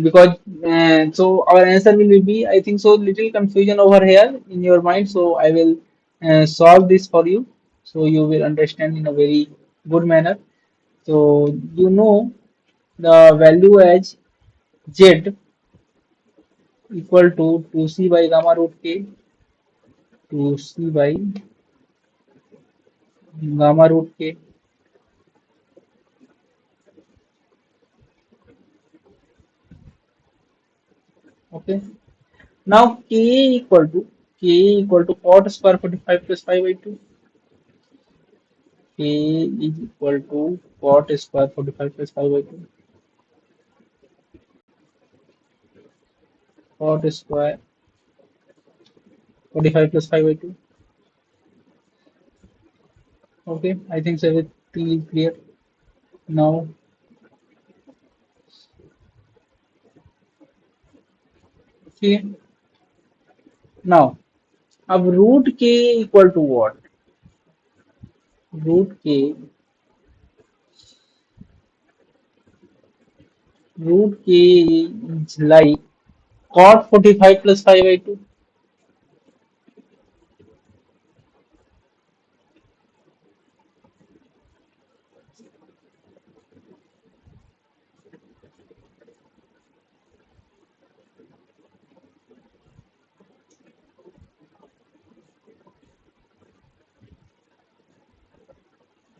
because so our answer will be, I think so, little confusion over here in your mind, so I will solve this for you so you will understand in a very good manner. So you know the value as z equal to 2c by gamma root k, 2c by gamma root k. Okay. Now k equal to K equal to cot square 45 plus 5 by 2. K is equal to cot square 45 plus 5 by 2. Cot square 45 plus 5 by 2. Okay, I think so everything is clear now. Okay, now अब root k equal to what? Root k root k is like cot 45 plus 5 by 2.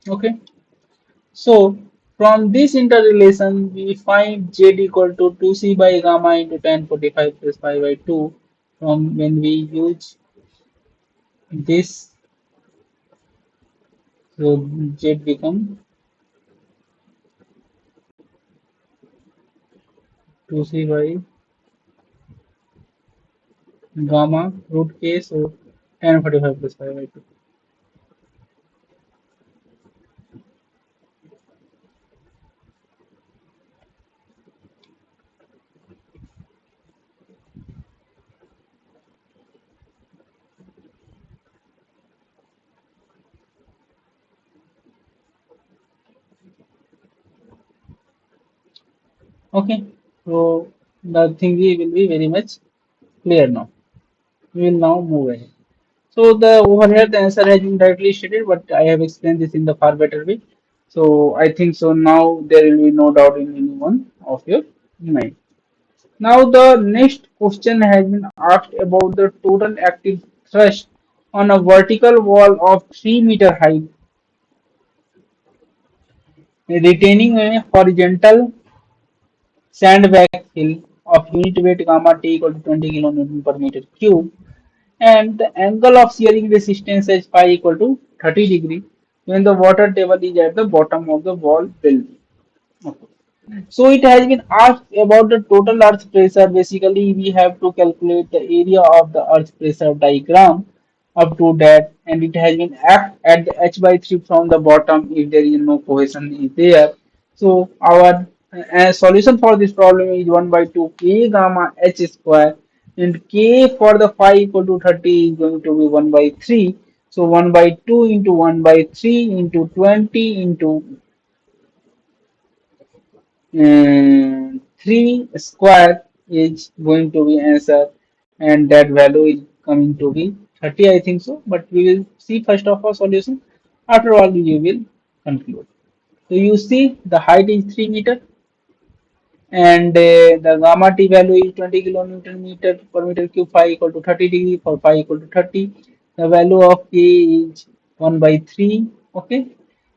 Okay, so from this interrelation we find z equal to 2c by gamma into tan 45 plus 5 by 2. From when we use this, so z become 2c by gamma root k, so tan 45 plus 5 by 2. Okay, so the thing will be very much clear now. We will now move ahead. So the over here the answer has been directly stated, but I have explained this in the far better way. So I think so now there will be no doubt in any one of your mind. Now the next question has been asked about the total active thrust on a vertical wall of 3 meter height, retaining a horizontal sandbag fill of unit weight gamma t equal to 20 kilonewton per meter cube, and the angle of shearing resistance is phi equal to 30 degree when the water table is at the bottom of the wall building. Okay. So it has been asked about the total earth pressure. Basically, we have to calculate the area of the earth pressure diagram up to that, and it has been act at the h by 3 from the bottom if there is no cohesion is there. So our solution for this problem is 1 by 2 k gamma h square, and k for the phi equal to 30 is going to be 1 by 3. So 1 by 2 into 1 by 3 into 20 into 3 square is going to be answer, and that value is coming to be 30, I think so, but we will see first of all solution. After all you will conclude. So you see the height is 3 meter, and the gamma t value is 20 kilonewton meter per meter cube, phi equal to 30 degree. For phi equal to 30, the value of k is 1 by 3. Okay,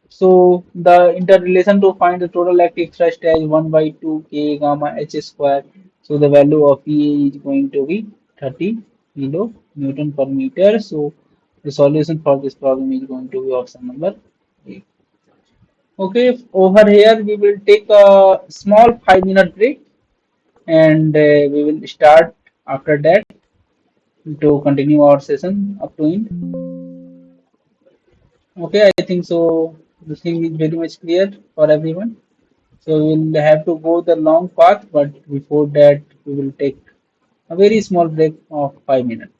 so the interrelation to find the total active thrust as 1 by 2 k gamma h square. So the value of E is going to be 30 kilo newton per meter. So the solution for this problem is going to be option number A. Okay, over here we will take a small 5 minute break, and we will start after that to continue our session up to end. Okay, I think so. The thing is very much clear for everyone. So we'll have to go the long path, but before that we will take a very small break of 5 minutes.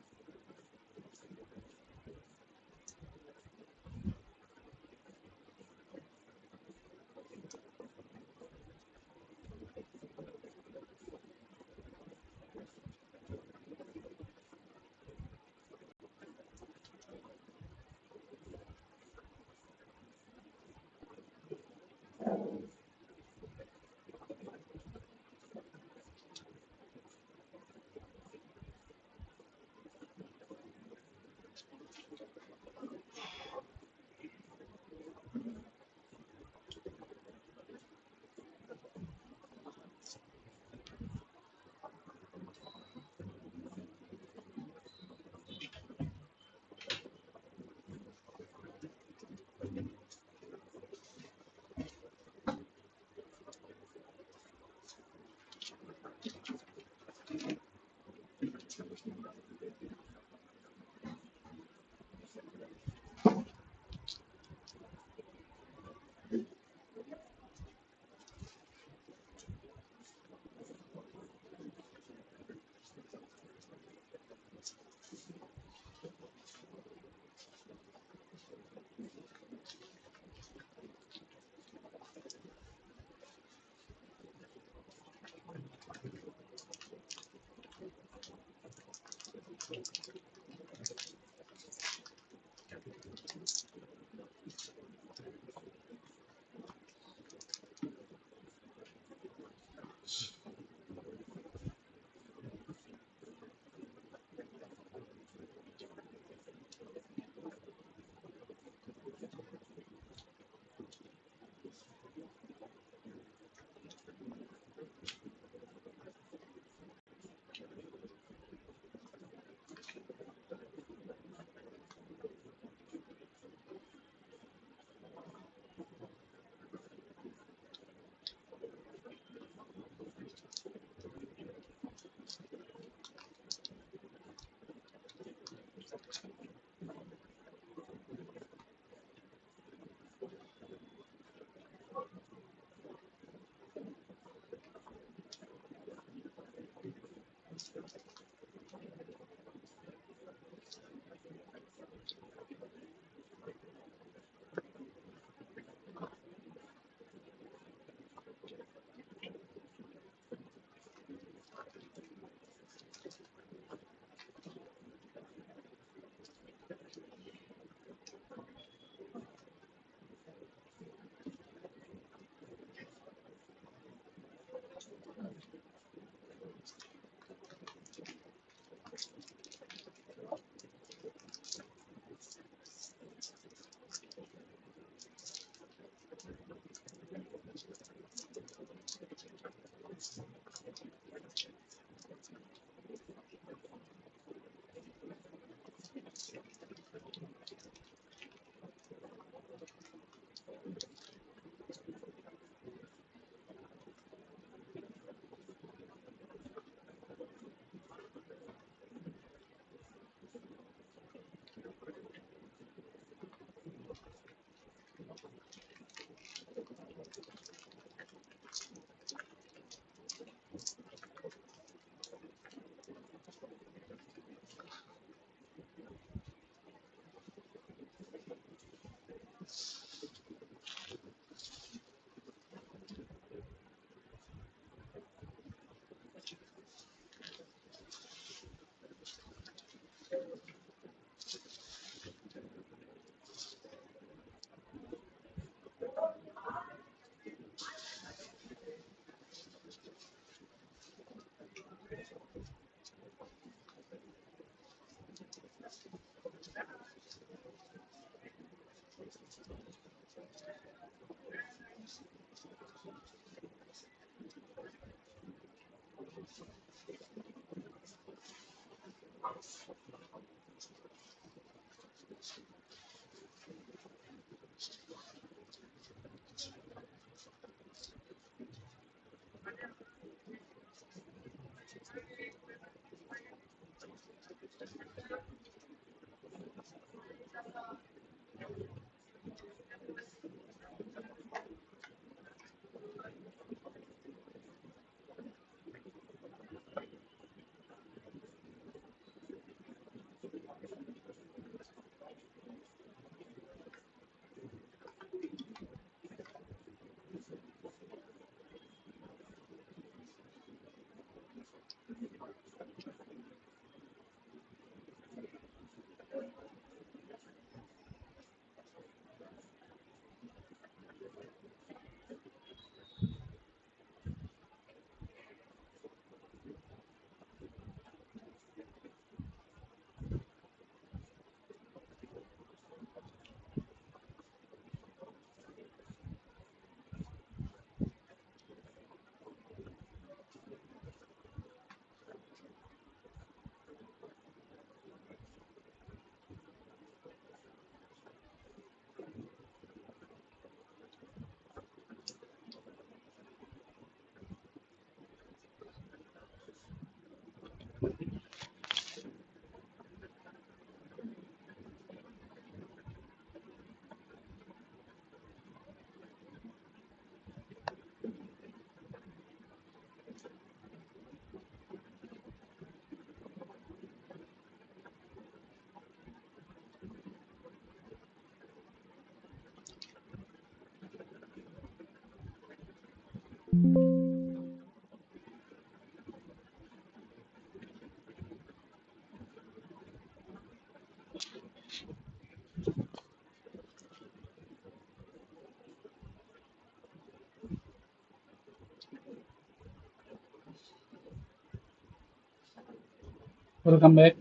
Welcome back.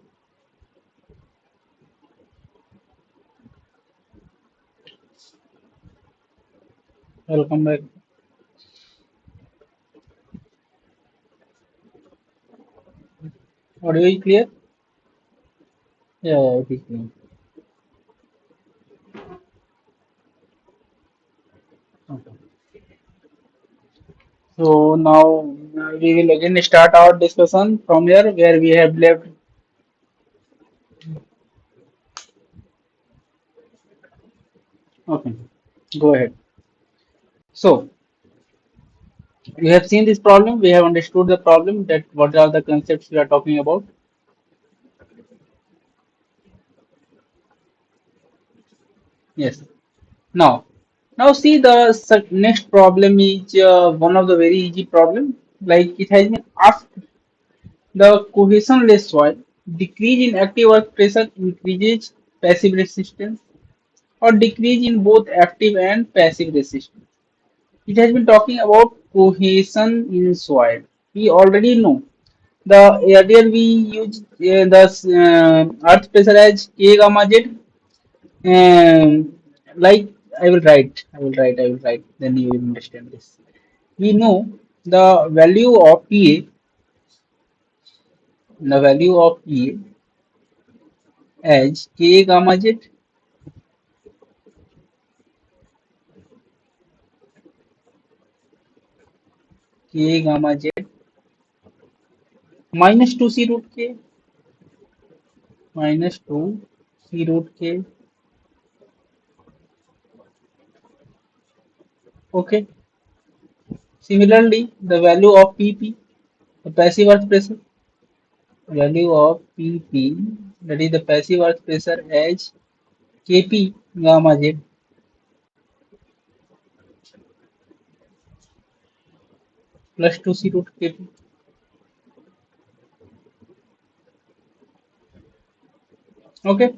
Welcome back. Audio is clear? Yeah, it is clear. Okay. So now we will again start our discussion from here where we have left. Okay, go ahead. So we have seen this problem. We have understood the problem that what are the concepts we are talking about. Yes. Now, now see the next problem is one of the very easy problem. Like it has been asked the cohesionless soil decrease in active earth pressure increases passive resistance or decrease in both active and passive resistance. It has been talking about cohesion in soil. We already know the earlier we used the earth pressure as K gamma Z. Like I will write. Then you will understand this. We know the value of PA, the value of PA as K gamma Z, K gamma Z minus 2 C root K, minus 2 C root K. Okay. Similarly, the value of PP, the passive earth pressure, value of PP, that is the passive earth pressure as Kp gamma Z plus 2 C root Kp. Okay,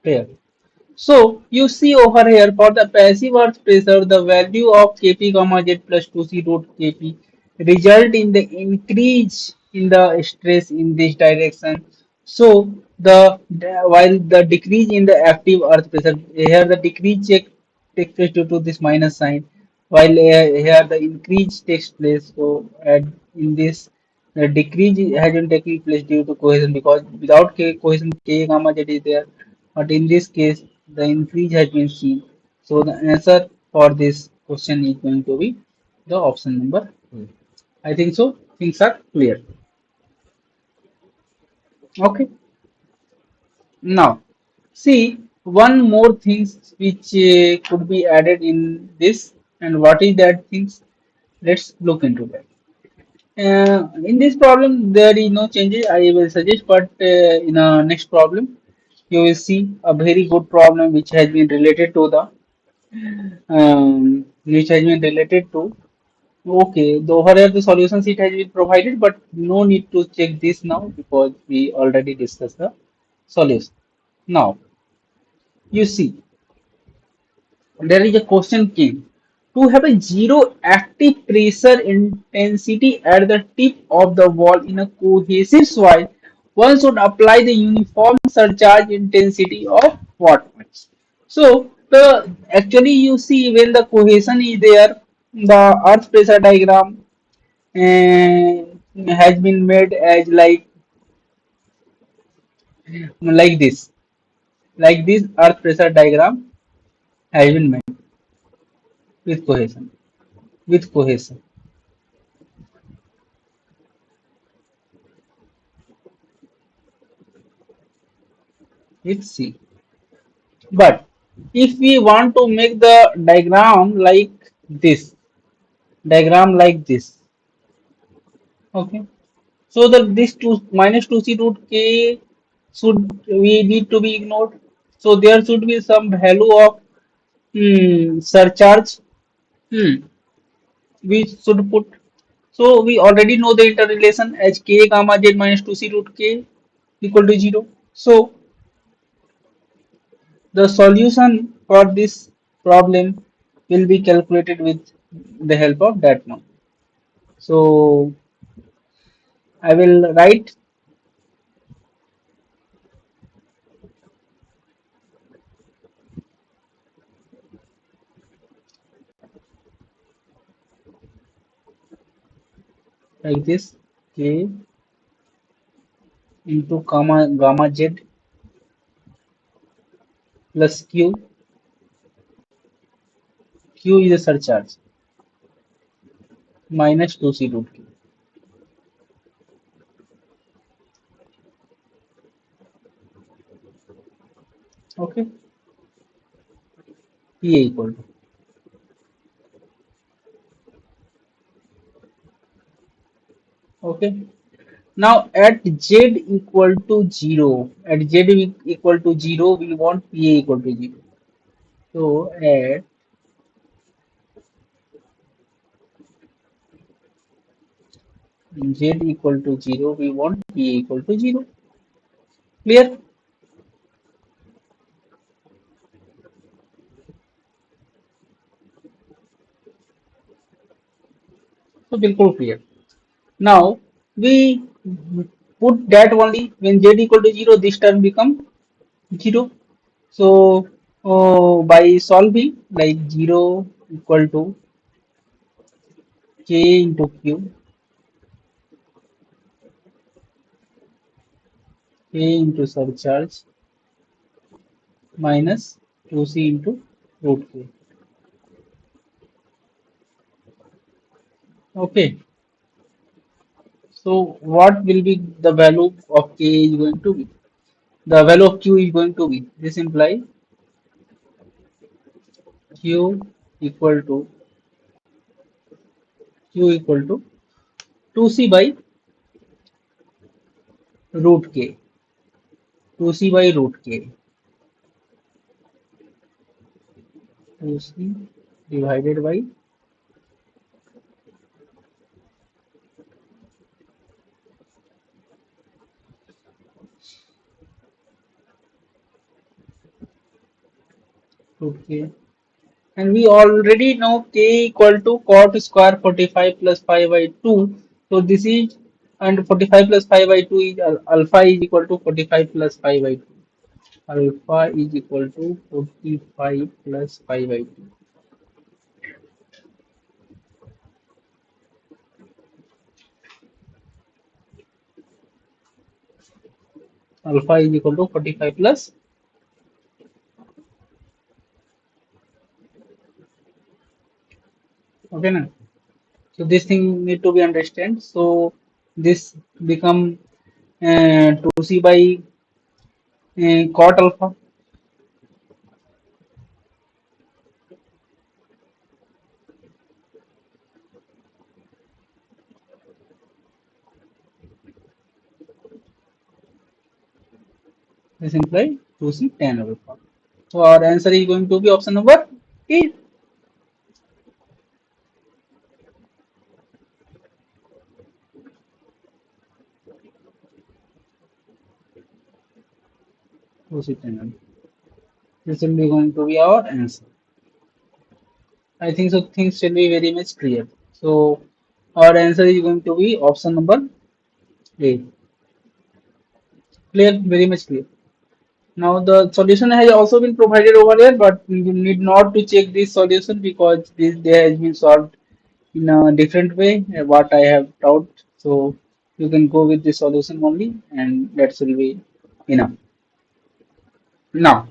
clear. So you see over here for the passive earth pressure, the value of Kp comma Z plus 2C root Kp result in the increase in the stress in this direction. So while the decrease in the active earth pressure, here the decrease check takes place due to this minus sign, while here the increase takes place. So in this, the decrease has been taking place due to cohesion, because without cohesion k gamma z is there, but in this case the increase has been seen. So the answer for this question is going to be the option number. I think so. Things are clear. Okay. Now, see one more things which could be added in this, and what is that things? Let's look into that. In this problem, there is no changes. I will suggest, but in a next problem, you will see a very good problem which has been related to the which has been related to. Okay, the overall the solution sheet has been provided, but no need to check this now because we already discussed the solution. Now, you see, there is a question came to have a zero active pressure intensity at the tip of the wall in a cohesive soil, one should apply the uniform surcharge intensity of what much. So the actually you see when the cohesion is there, the earth pressure diagram has been made as like this, like this earth pressure diagram has been made with cohesion, with cohesion, with C. But if we want to make the diagram like this, okay. So the this two minus two c root k should we need to be ignored. So there should be some value of surcharge. We should put. So we already know the interrelation as k gamma z minus two c root k equal to 0. So the solution for this problem will be calculated with the help of that one. So I will write like this: k into gamma z plus q. Q is a surcharge minus 2c root q. Okay, P equal to. Okay. Now at z equal to 0, at z equal to 0, we want P equal to 0. So at z equal to 0, we want P equal to 0. Clear? So bilkul clear. Now we put that only when z equal to 0, this term become 0. So by solving, like 0 equal to k into q, k into surcharge minus 2c into root k. Okay. So what will be the value of k is going to be? The value of q is going to be, this implies q equal to q equal to 2c by root k, 2c by root k, 2c divided by root k. And we already know k equal to cot square 45 plus 5 by 2. So this is And 45 plus pi by 2 is alpha is equal to 45 plus pi by 2. Alpha is equal to 45 plus pi by 2. Alpha is equal to 45 plus. Okay, na? So this thing need to be understand. So this become 2c by cot alpha. This implies 2c tan alpha. So our answer is going to be option number A. 2c tan alpha. This will be going to be our answer. I think so. Things should be very much clear. So our answer is going to be option number A. Clear, very much clear. Now the solution has also been provided over here, but you need not to check this solution because this day has been solved in a different way what I have taught. So you can go with the solution only, and that will be enough. Now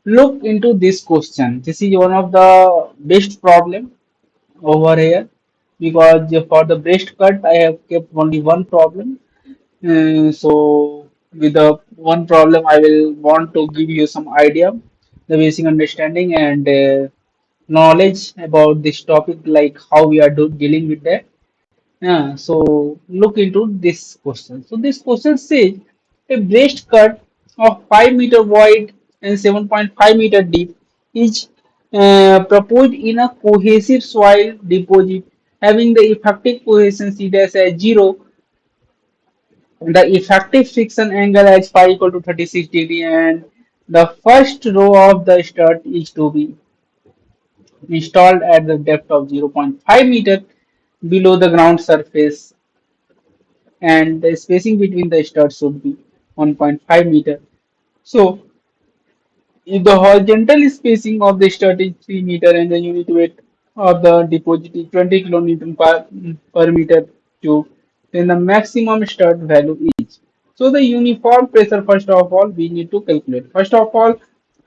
look into this question. This is one of the best problem over here because for the breast cut I have kept only one problem. So with the one problem, I will want to give you some idea, the basic understanding and knowledge about this topic, like how we are dealing with that. Yeah, so look into this question. So this question says a breast cut of 5 meter wide and 7.5 meter deep is proposed in a cohesive soil deposit having the effective cohesion C dash as 0, the effective friction angle as phi equal to 36 degree, and the first row of the stud is to be installed at the depth of 0.5 meter below the ground surface, and the spacing between the studs should be 1.5 meter. So if the horizontal spacing of the stud is 3 meter and the unit weight of the deposit is 20 kilonewton per meter cube, then the maximum stud value is. So the uniform pressure, first of all, we need to calculate. First of all,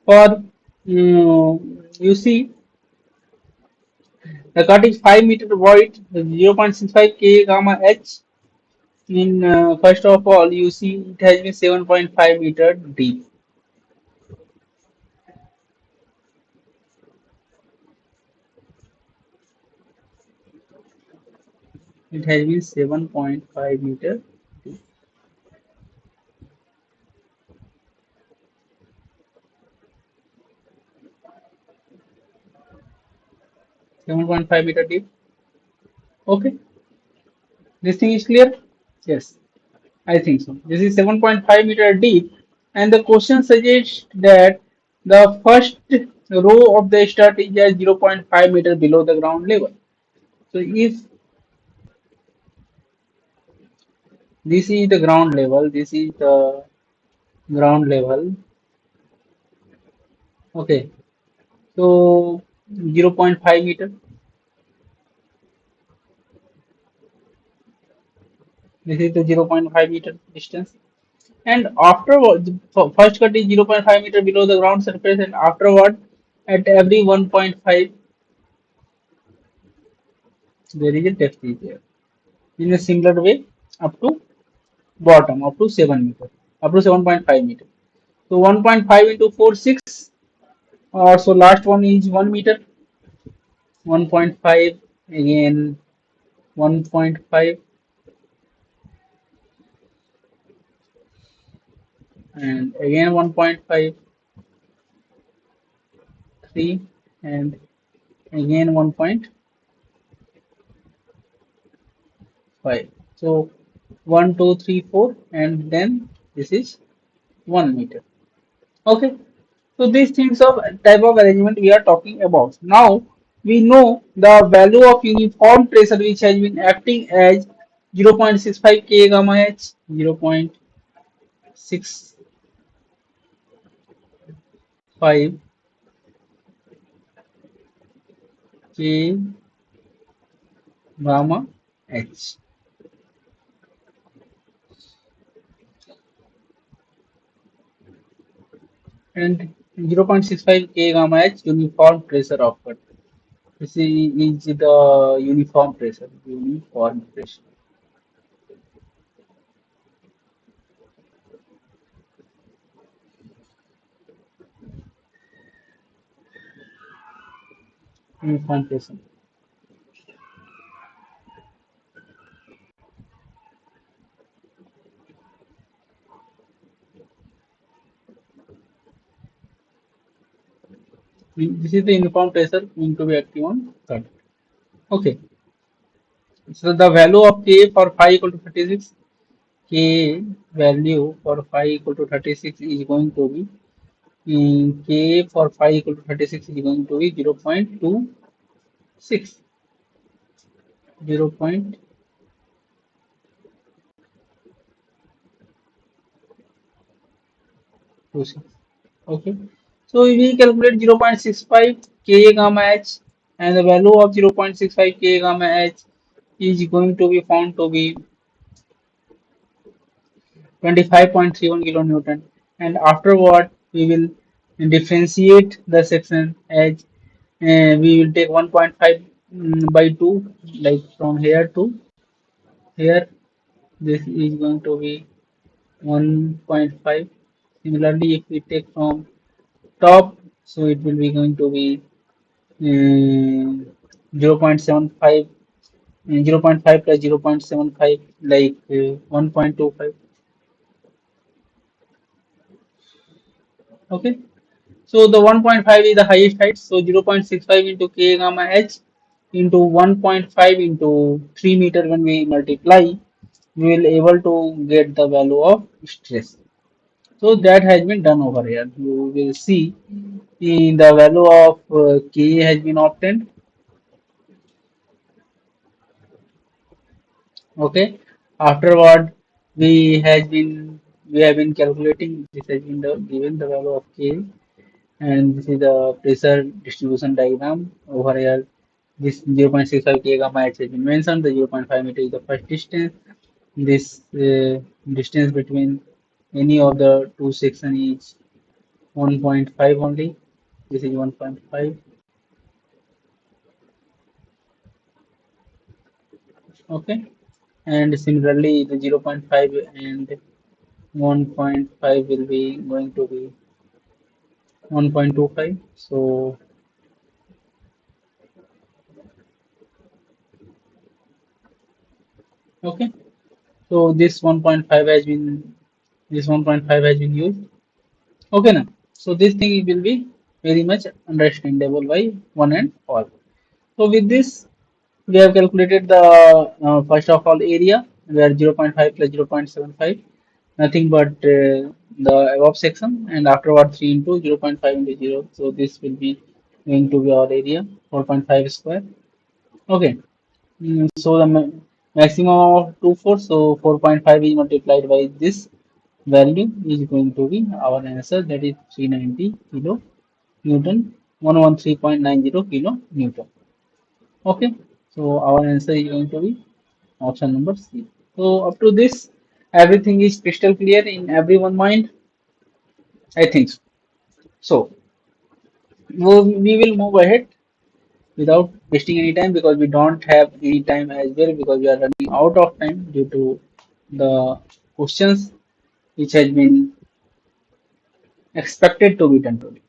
for you see the cut is 5 meter wide, 0.65 k gamma h. In first of all, you see it has been 7.5 meter deep. It has been 7.5 meter. 7.5 meter deep. Okay, this thing is clear. Yes, I think so. This is 7.5 meter deep, and the question suggests that the first row of the start is at 0.5 meter below the ground level. So if this is the ground level, this is the ground level. Okay, so 0.5 meter. This is the 0.5 meter distance. And afterward, first cut is 0.5 meter below the ground surface, and afterward, at every 1.5, there is a depth is there. In a similar way, up to bottom, up to 7 meter, up to 7.5 meter. So 1.5 into 4, 6. So last one is 1 meter, 1.5, again 1.5, and again 1.5, 3, and again 1.5. So 1, 2, 3, 4, and then this is 1 meter. Okay. So these things of type of arrangement we are talking about. Now we know the value of uniform pressure which has been acting as 0.65 K gamma H, 0.65 K gamma H, and 0.65 K gamma H uniform pressure of cut. This is the uniform pressure. Uniform pressure. Uniform pressure. This is the uniform pressure going to be active on cut. Okay. So the value of K for phi equal to 36, K value for phi equal to 36 is going to be K for phi equal to 36 is going to be 0.26. 0.26. Okay. So if we calculate 0.65 K gamma H, and the value of 0.65 K gamma H is going to be found to be 25.31 kilonewton, and afterward we will differentiate the section as we will take 1.5 by 2, like from here to here. This is going to be 1.5. Similarly, if we take from top, so it will be going to be 0.75, 0.5 plus 0.75, like 1.25. Okay. So the 1.5 is the highest height. So 0.65 into K gamma H into 1.5 into 3 meter, when we multiply, we will able to get the value of stress. So that has been done over here. You will see the value of K has been obtained. Okay. Afterward, we have been calculating. This has been given the value of K, and this is the pressure distribution diagram over here. This 0.65 K gamma H has been mentioned. The 0.5 meter is the first distance. This distance between any of the two sections is 1.5 only. This is 1.5. Okay. And similarly, the 0.5 and 1.5 will be going to be 1.25. So, okay. So this 1.5 has been used. Okay, now. So this thing will be very much understandable by one and all. So with this, we have calculated the first of all area, where 0.5 plus 0.75, nothing but the above section, and afterward 3 into 0.5 into 0. So this will be going to be our area, 4.5 square. Okay. So the maximum of 2 4, so 4.5 is multiplied by this value is going to be our answer, that is 390 kilo Newton, 113.90 kilo Newton. Okay, so our answer is going to be option number C. So up to this, everything is crystal clear in everyone's mind, I think so. So we will move ahead without wasting any time, because we don't have any time as well, because we are running out of time due to the questions which has been expected to be done today.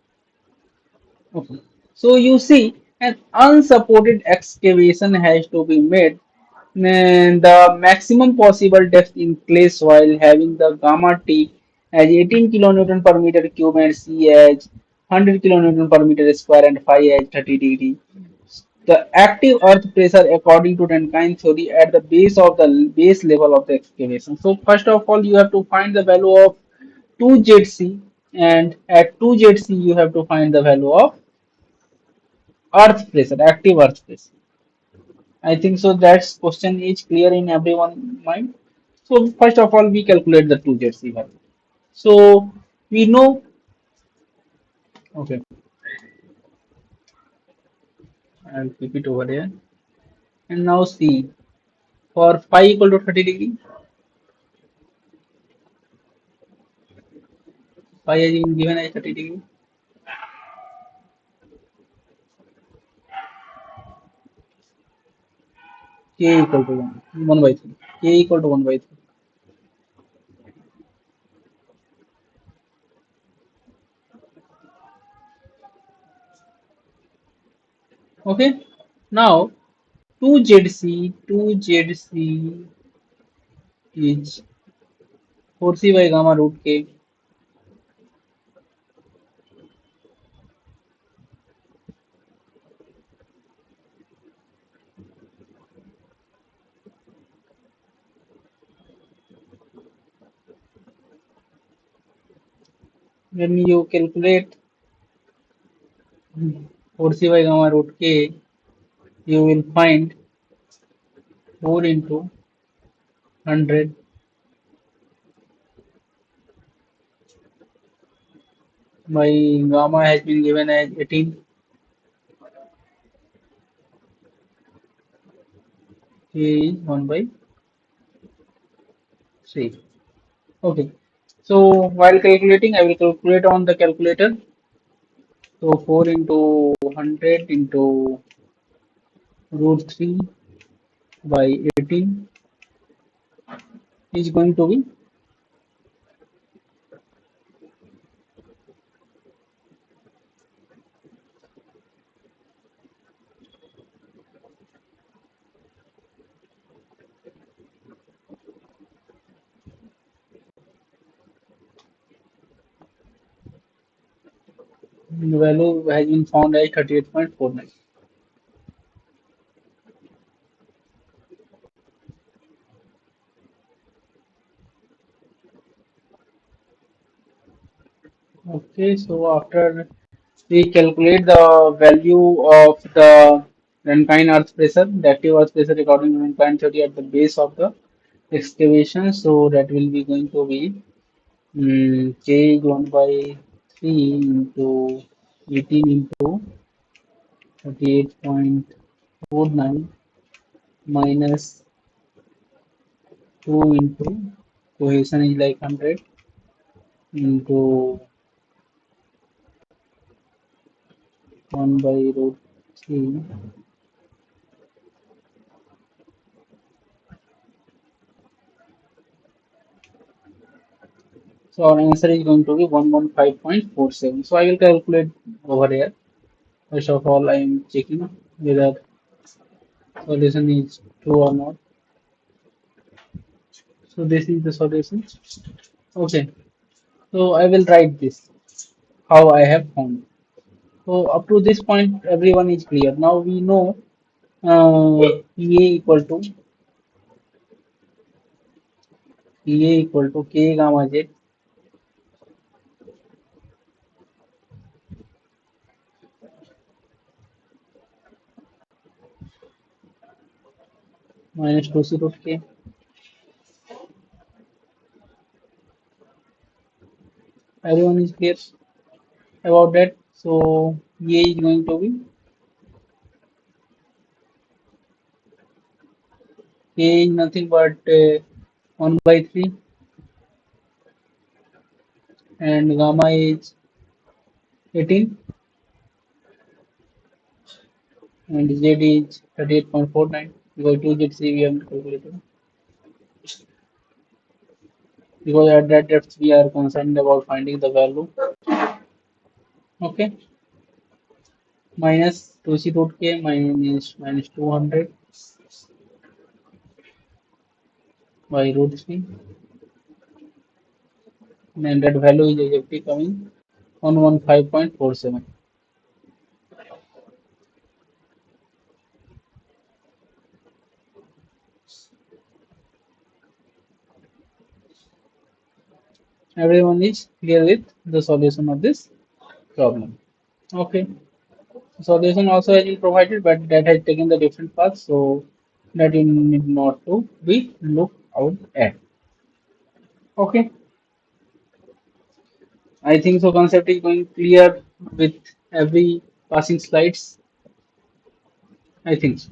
Okay. So you see, an unsupported excavation has to be made, and the maximum possible depth in clay soil having the gamma T as 18 kilonewton per meter cube and C as 100 kilonewton per meter square and phi as 30 degree. The active earth pressure according to Rankine theory at the base of the base level of the excavation. So first of all, you have to find the value of 2 ZC, and at 2 ZC you have to find the value of earth pressure, active earth pressure. I think so. That question is clear in everyone's mind. So first of all, we calculate the two ZC value. So we know. Okay, I'll keep it over here. And now see for phi equal to 30 degree, phi is given as 30 degree. K equal to 1 by 3. K equal to 1 by 3. Okay. Now 2ZC is 4C by gamma root K. When you calculate 4C by gamma root K, you will find 4 into 100 by gamma has been given as 18. K is 1 by 3. Okay. So while calculating, I will calculate on the calculator. So 4 into 100 into root 3 by 18 is going to be, the value has been found as 38.49. Okay, so after we calculate the value of the Rankine earth pressure, the active earth pressure according to Rankine theory at the base of the excavation, so that will be going to be K is 1 by 3 into 18 into 38.49 minus 2 into cohesion is like 100 into 1 by root 3. So our answer is going to be 115.47. So I will calculate over here. First of all, I am checking whether solution is true or not. So this is the solution. Okay. So I will write this how I have found. So up to this point, everyone is clear. Now we know PA equal to K gamma Z minus 2C root K. Everyone is clear about that. So A is going to be K is nothing but 1 by 3 and gamma is 18 and Z is 38.49 because 2ZC we have calculated because at that depth we are concerned about finding the value. Okay, minus 2C root K minus 200 by root 3 and that value is exactly coming 115.47. Everyone is clear with the solution of this problem. Okay. Solution also has been provided, but that has taken the different path, so that you need not to be looked out at. Okay, I think so. Concept is going clear with every passing slides. I think so.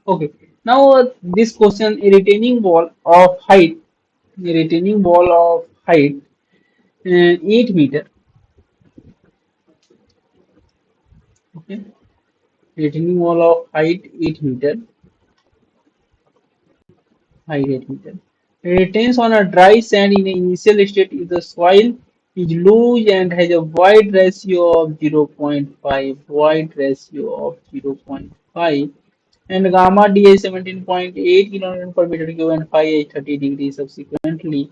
Okay, now this question: a retaining wall of height, a retaining wall of height 8 meter. Okay, retaining wall of height 8 meter. Height 8 meter. Retains on a dry sand in the initial state if the soil is loose and has a wide ratio of 0.5, wide ratio of 0.5, and gamma D is 17.8 kN per meter cube and phi is 30 degrees subsequently.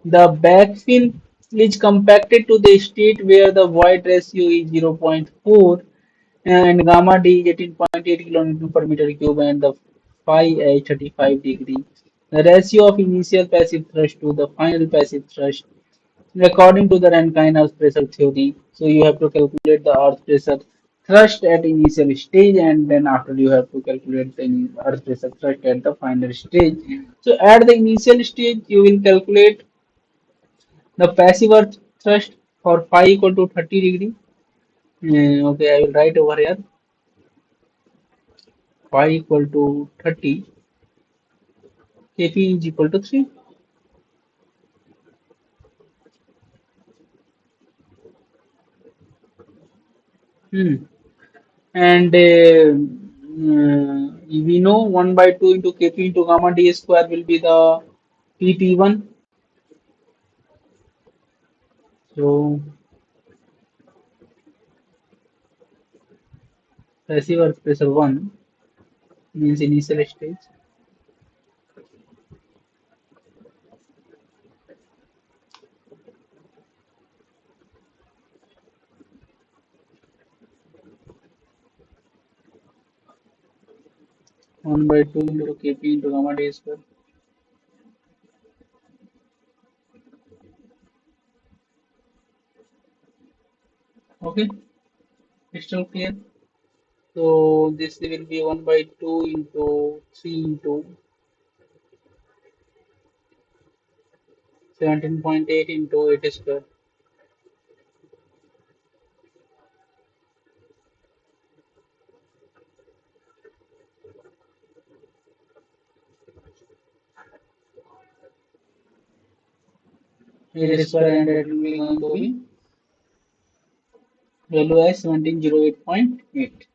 The backfill is compacted to the state where the wide ratio is 0.4 and gamma D is 18.8 kN per meter cube and the phi is 35 degree. The ratio of initial passive thrust to the final passive thrust according to the Rankin's pressure theory. So you have to calculate the earth pressure thrust at initial stage and then after you have to calculate the earth pressure thrust at the final stage. So at the initial stage you will calculate the passive earth thrust for phi equal to 30 degree. Okay, I will write over here phi equal to 30, kp is equal to 3. Hmm. And we know 1 by 2 into kp into gamma d square will be the pp1. So passive earth pressure 1 means initial stage 1 by 2 into kp into gamma d square. Okay, crystal clear. So this will be 1 by 2 into 3 into 17.8 into 8 square. It is square and that will be going to be value as 1708.8.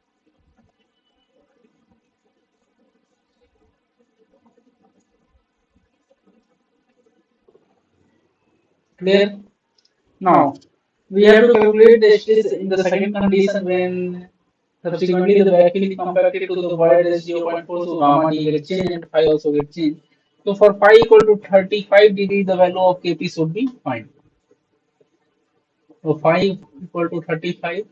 Clear? Now we have to calculate the stress in the second condition when subsequently the backfill is compacted to the void as 0.4, so gamma d gets changed and phi also gets changed. So for phi equal to 35 degree, the value of kp should be fine. So phi equal to 35,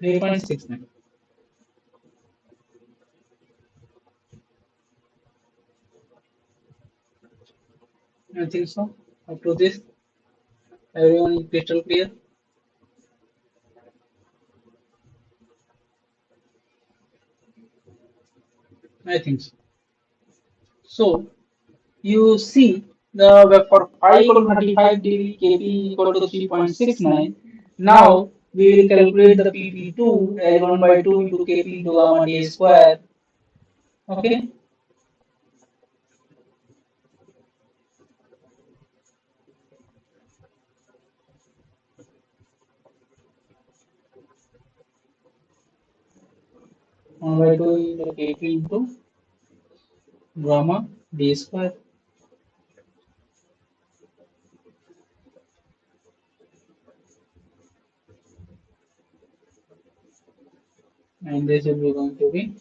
3.69. I think so. Up to this, everyone is crystal clear. I think so. So you see the for phi equal to 35 degree, kp equal to 3.69. Now we will calculate the pp2 as 1 by 2 into kp into gamma d square. Okay, 1 by 2 into kp into gamma d square, and this will be going to be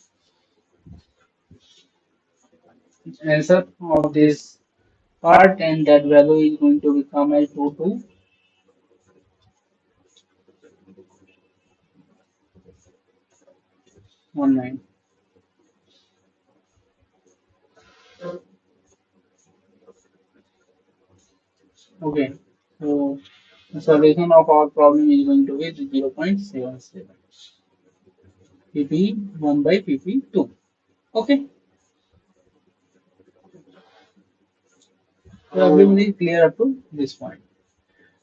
answer of this part, and that value is going to become as 2 to 19. Okay. So the solution of our problem is going to be 0.77 pp 1 by pp2. Okay. So everyone is clear up to this point.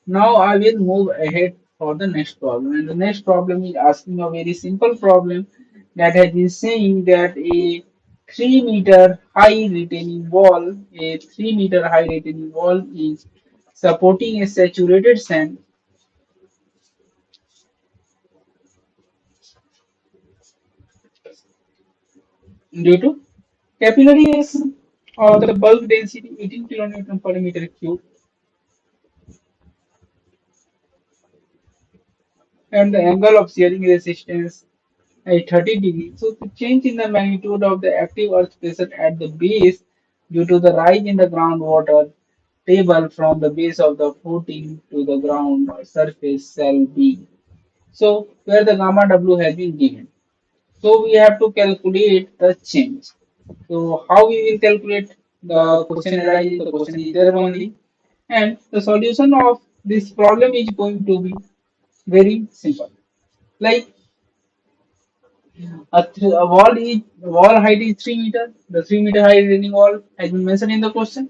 Now I will move ahead for the next problem. And the next problem is asking a very simple problem that has been saying that a 3-meter high retaining wall, a 3-meter high retaining wall is supporting a saturated sand due to capillary action or the bulk density 18 kilonewton per meter cube and the angle of shearing resistance at 30 degrees. So the change in the magnitude of the active earth pressure at the base due to the rise in the groundwater table from the base of the footing to the ground surface shall be. So where the gamma W has been given. So we have to calculate the change. So how we will calculate the question arises, the question is there only. And the solution of this problem is going to be very simple. Like a wall height is 3 meter. The 3 meter high retaining wall has been mentioned in the question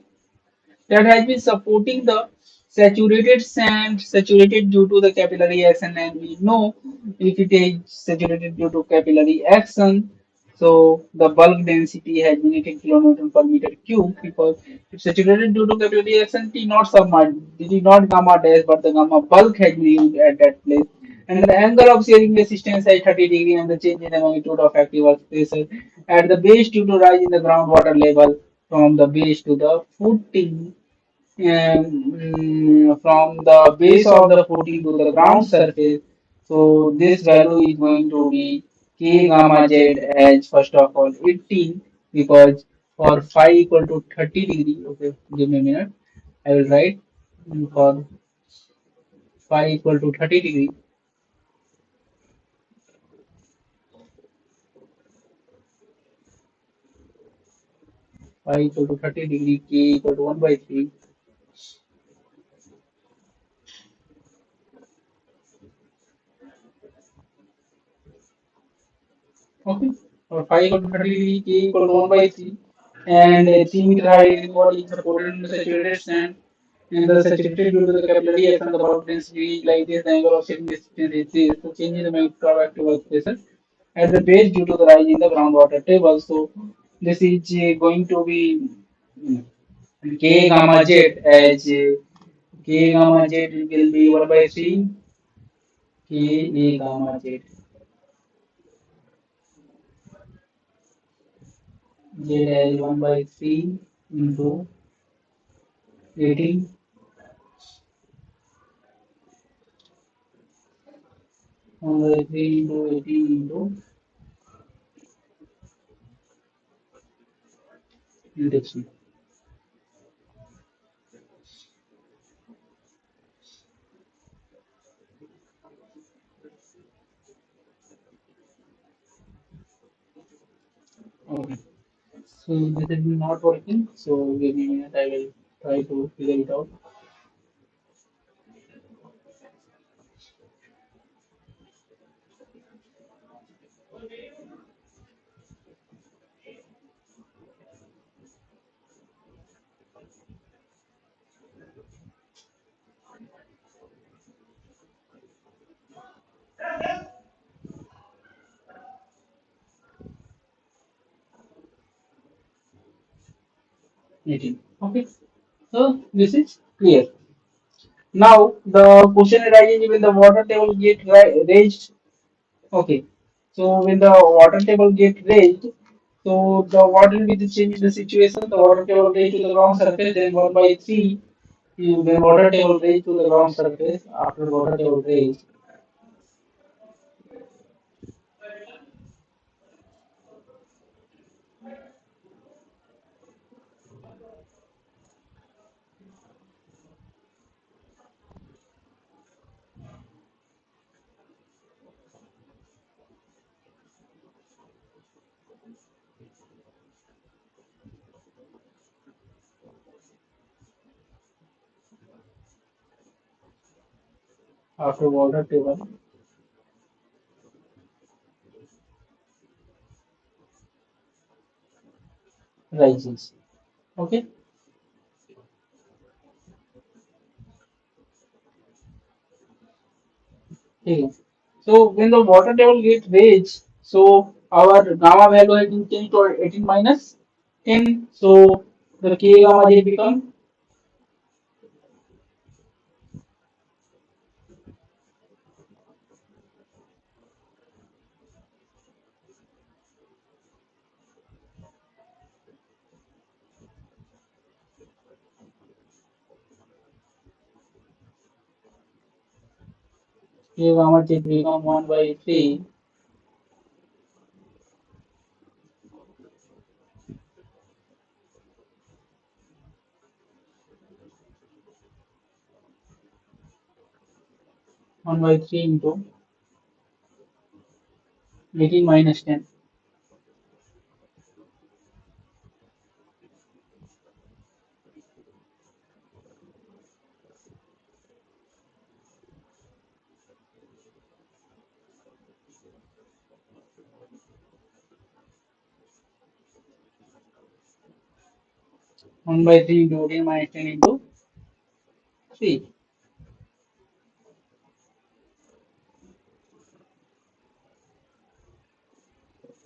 that has been supporting the saturated sand saturated due to the capillary action, and we know if it is saturated due to capillary action, so the bulk density has been 18 kilonewton per meter cube, because if saturated due to capillary action, T not submerged, it is not gamma dash but the gamma bulk has been used at that place, and the angle of shearing resistance is 30 degree, and the change in the magnitude of active earth pressure at the base due to rise in the groundwater level from the base to the footing, and from the base of the footing to the ground surface. So this value is going to be k gamma z as first of all 18, because for phi equal to 30 degree. Okay, give me a minute. I will write for phi equal to 30 degree. Phi equal to 30 degree, k equal to 1 by 3. Okay, for phi equal to 30 degree, k equal to 1 by 3, and a 3-meter high wall is supported in the saturated sand, and the saturated due to the capillary action, the bulk density is like this, the angle of shearing resistance is this, so change in the magnitude of active earth pressure at the base due to the rise in the groundwater table. So this is going to be k gamma z as k gamma z will be 1 by 3 k a gamma z, z as 1 by 3 into 18, 1 by 3 into 18 into induction. Okay. So this is not working. So give me a minute. I will try to figure it out. 18. Okay. So this is clear. Now the question arises when the water table get raised. Okay. So when the water table get raised, so the what will be the change in the situation? The water table raised to the ground surface, then 1 by 3. When water table raised to the ground surface, after water table raised. after water table rises. Okay. Okay. So when the water table gets raised, so our gamma value has been changed to 18 minus 10. So the K gamma j become K gamma j become 1 by 3, 1 by 3 into 18 minus 10. 1 by 3 into 18 minus 10 into 3.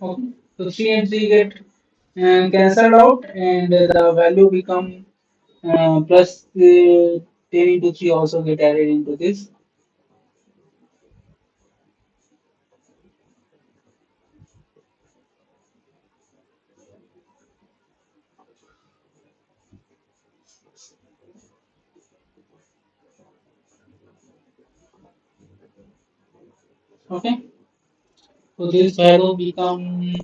Okay. So 3 and 3 get cancelled out and the value become plus 10 into 3 also get added into this. Okay. So this value become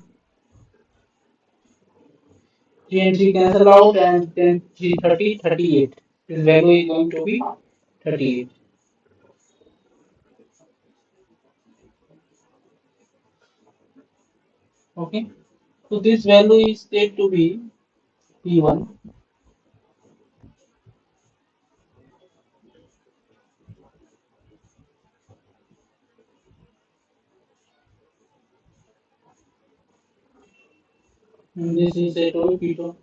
3 and 3 cancel out and then 3 30 38. This value is going to be 38. Okay. So this value is said to be P1. And this is said to be P2.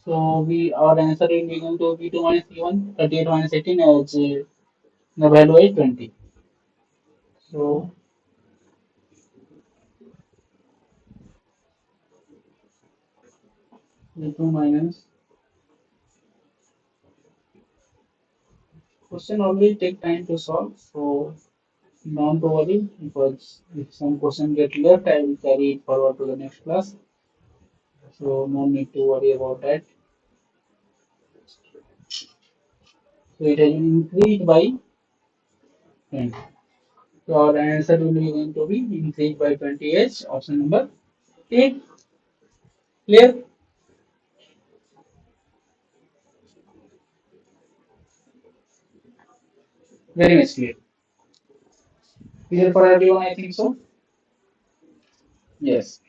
So we our answer will be going to P2 minus P1, 38 minus 18 as the value is 20. So P2 minus question always take time to solve. So don't worry because if some question get left, I will carry it forward to the next class. So no need to worry about that. So it has been increased by 20. So our answer will be going to be increased by 20 as option number A. Clear? Very much clear. Clear for everyone, I think so. Yes.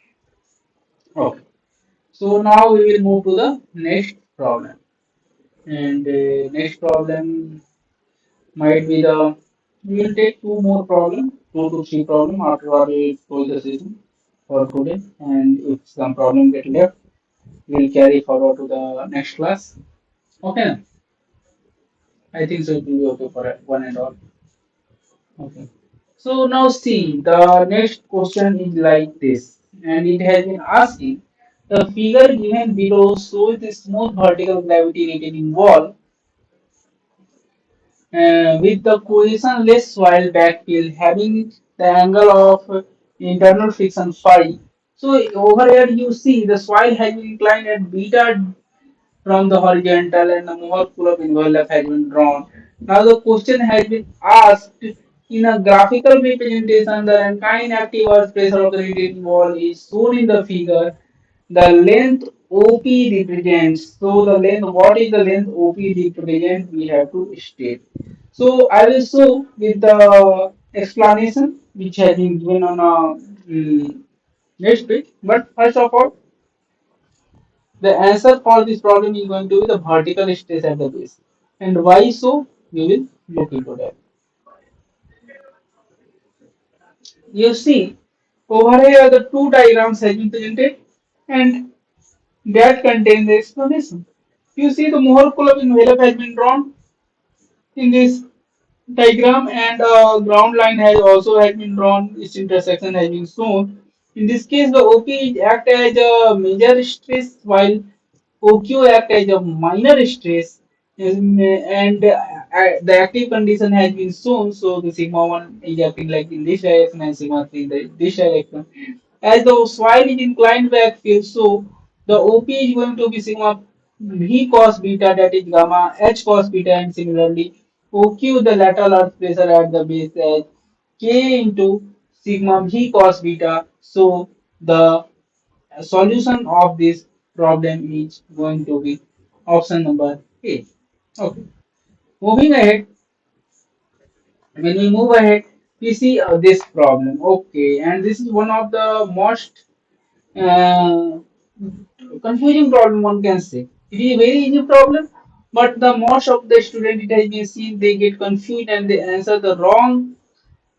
Okay. So now we will move to the next problem. And next problem might be the we will take two more problem, two to three problem after we close the session for today. And if some problem get left, we'll carry forward to the next class. Okay. I think so it will be okay for one and all. Okay. So now see, the next question is like this, and it has been asking the figure given below shows the smooth vertical gravity retaining wall with the cohesionless soil backfill having the angle of internal friction phi. So over here you see the soil has been inclined at beta from the horizontal and the Mohawk pull up envelope has been drawn. Now the question has been asked in a graphical representation the alkyne active earth pressure of the retaining wall is shown in the figure. The length OP represents. So the length, what is the length OP represent? We have to state. So I will show with the explanation which has been given on a next page. But first of all, the answer for this problem is going to be the vertical stress at the base. And why so? We will look into that. You see, over here the two diagrams have been presented and that contain the explanation. You see the Mohr Coulomb envelope has been drawn in this diagram and a ground line has also has been drawn, its intersection has been shown. In this case, the OP act as a major stress while OQ act as a minor stress and the active condition has been shown. So the sigma 1 is acting like in this direction and sigma 3 in this direction. As the soil is inclined backfield, so the OP is going to be sigma V cos beta, that is gamma H cos beta, and similarly OQ the lateral earth pressure at the base as K into sigma V cos beta. So the solution of this problem is going to be option number A. Okay. Moving ahead, when we move ahead, we see this problem. Okay, and this is one of the most uh, confusing problem one can say. It is a very easy problem, but the most of the student it has been seen they get confused and they answer the wrong.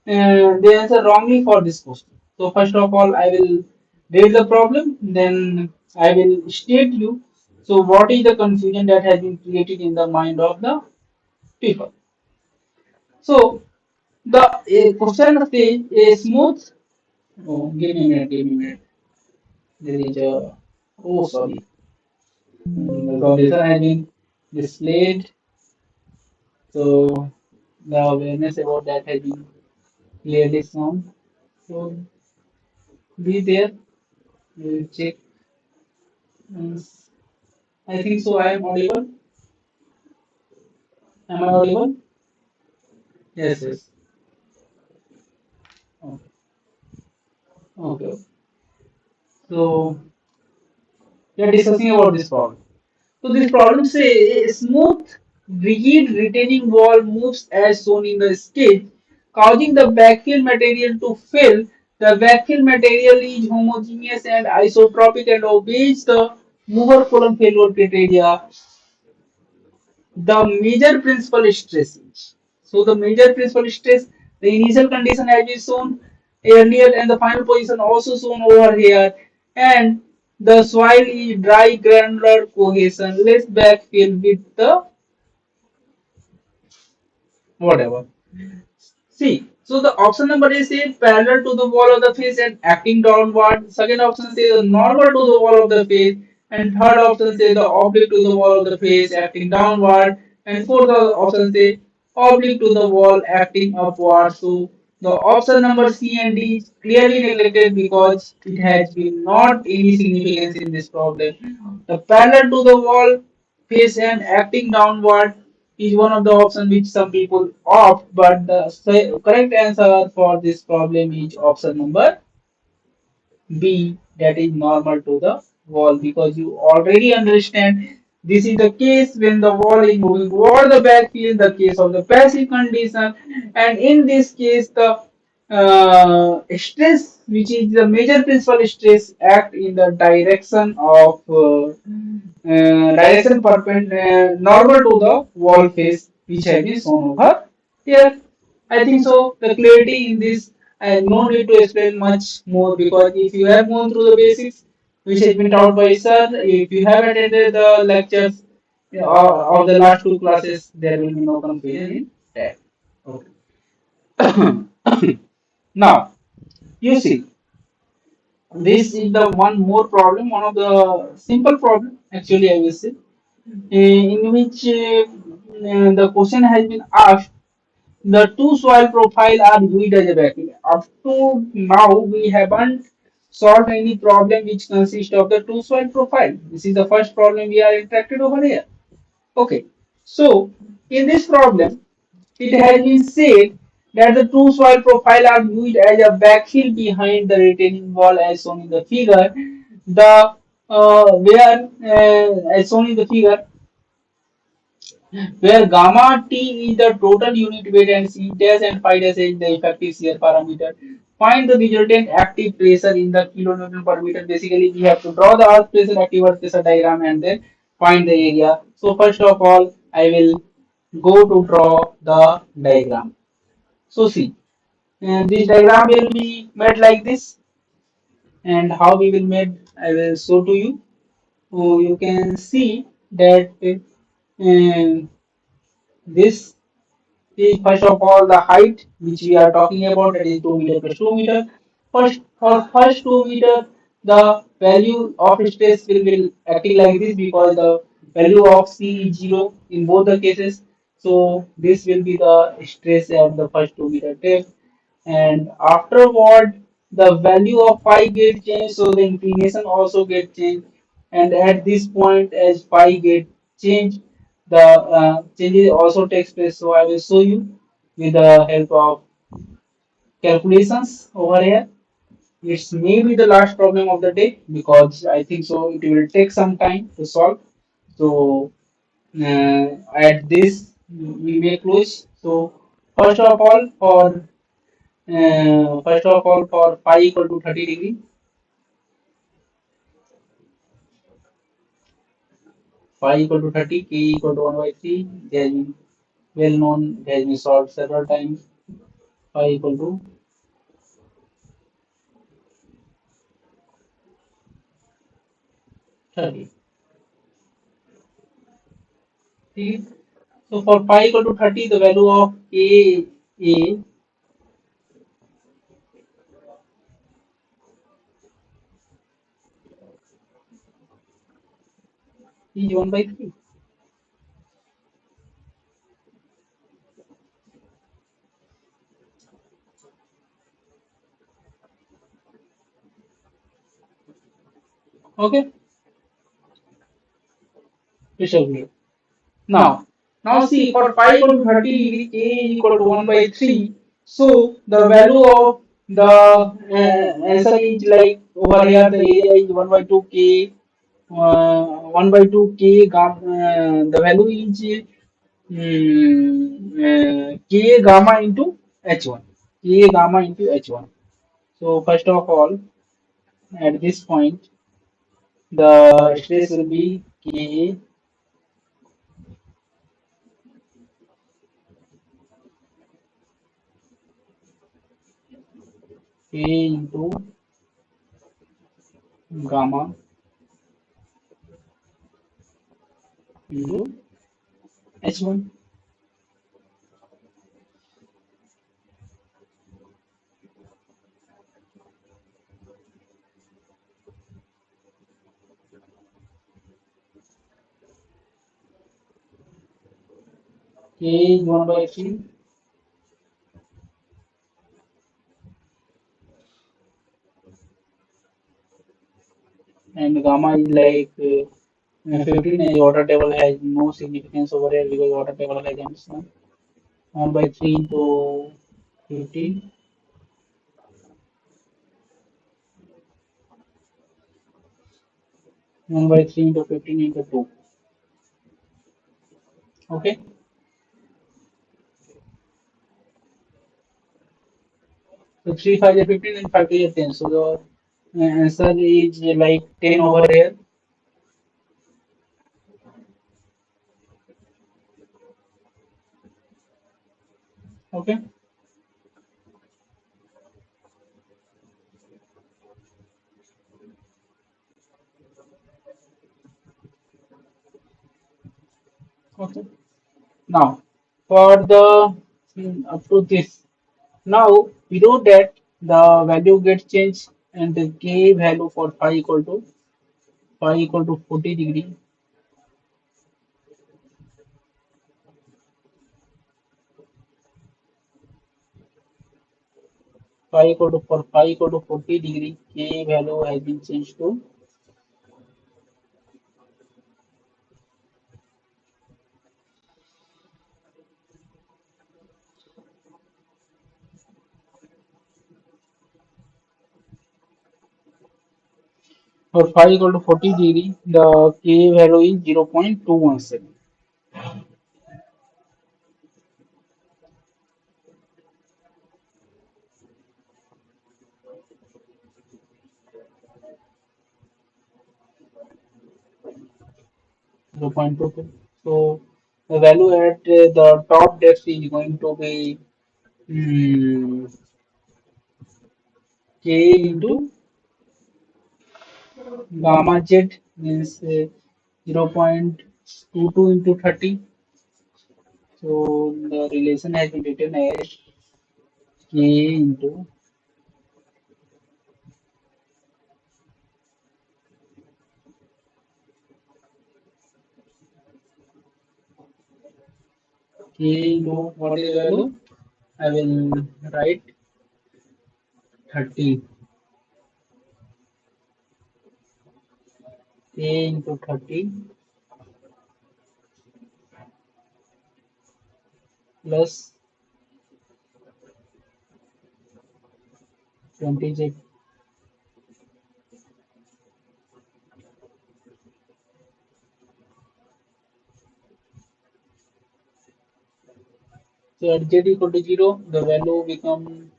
They answer wrongly for this question. So first of all, I will raise the problem, then I will state you. So what is the confusion that has been created in the mind of the people? So the question says a smooth. Oh, give me a minute. Give me a minute. There is a. Oh, sorry. The condition has been displayed, so the awareness about that has been clearly shown. So be there, we will check. Mm, I think so. I am audible. Am I audible? Yes, yes. Okay. Okay. So we are discussing about this problem. So this problem says a smooth, rigid retaining wall moves as shown in the sketch, causing the backfill material to fill. The backfill material is homogeneous and isotropic and obeys the Mohr Coulomb failure criteria. The major principal stress. So the major principal stress, the initial condition has been shown earlier and the final position also shown over here. And the soil is dry granular cohesion, less backfill with the whatever. See, so the option number is say parallel to the wall of the face and acting downward. Second option says normal to the wall of the face. And third option says the oblique to the wall of the face acting downward. And fourth option says oblique to the wall acting upward. So the option number C and D is clearly neglected because it has been not any significance in this problem. The parallel to the wall face and acting downward is one of the options which some people opt, but the correct answer for this problem is option number B, that is normal to the wall, because you already understand this is the case when the wall is moving toward the backfield, the case of the passive condition, and in this case the stress, which is the major principal stress, act in the direction of direction normal to the wall face, which has been shown over here. I think so. The clarity in this, I no need to explain much more because if you have gone through the basics, which has been taught by sir, if you have attended the lectures of the last two classes, there will be no confusion in that. Okay. Now, you see, this is the one more problem, one of the simple problem, actually, I will say, in which the question has been asked. The two soil profile are viewed as a vacuum. Up to now, we haven't solved any problem which consists of the two soil profile. This is the first problem we are interacted over here. Okay. So, in this problem, it has been said that the two soil profile are viewed as a backfill behind the retaining wall as shown in the figure. The where as shown in the figure, where gamma T is the total unit weight and C dash and phi dash is the effective shear parameter. Find the resultant active pressure in the kilonewton per meter. Basically, we have to draw the earth pressure, active earth pressure diagram and then find the area. So first of all, I will go to draw the diagram. So see, this diagram will be made like this, and how we will made I will show to you. So you can see that this is first of all the height which we are talking about, that is 2 meter plus 2 meter. First, for first 2 meter, the value of stress will acting like this because the value of C is 0 in both the cases. So this will be the stress at the first 2 meter depth, and afterward the value of phi get changed, so the inclination also get changed, and at this point as phi get changed, the changes also takes place. So I will show you with the help of calculations over here. It's maybe the last problem of the day because I think so it will take some time to solve. So at this we may close. So first of all for for phi equal to 30 degree, phi equal to 30, k equal to 1 by 3. They has been well known, it has been solved several times. Phi equal to 30. Okay. So for phi equal to 30, the value of a is 1 by 3. Okay, crystal clear. Now, now see for pi equal to 30 degree, k equal to 1 by 3. So the value of the answer is like over here, the area is 1 by 2 k, 1 by 2 k, the value is k gamma into h1, k gamma into h1. So first of all, at this point, the stress will be k into gamma into h1. K is 1 by 3 and gamma is like 15, and water table has no significance over here because water table has emission. 1 by 3 into 15, 1 by 3 into 15 into 2. Okay, so 3 5 is 15 and 5 is 10. So the answer is like 10 over here. Okay, okay. Now for the up to this. Now below that the value gets changed and the k value for phi equal to 40 degree, phi equal to 40 degree, k value has been changed to for phi equal to 40 degree, the k value is 0.217. 0.22. So the value at the top depth is going to be k into gamma z means 0.22 into 30. So the relation has been written as k into k into what is the value? I will write 30 k into 30 plus 20z. So at z equal to 0, the value become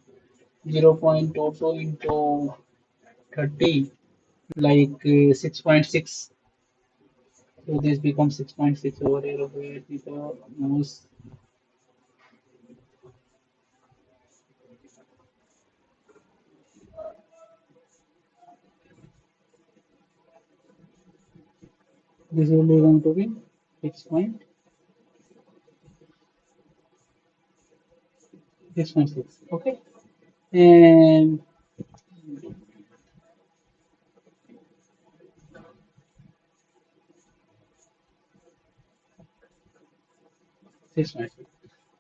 0.22 into 30 like 6.6. So this becomes 6.6 over here. Over here with the mouse. This will be going to be 6.6. Okay. And 6.6.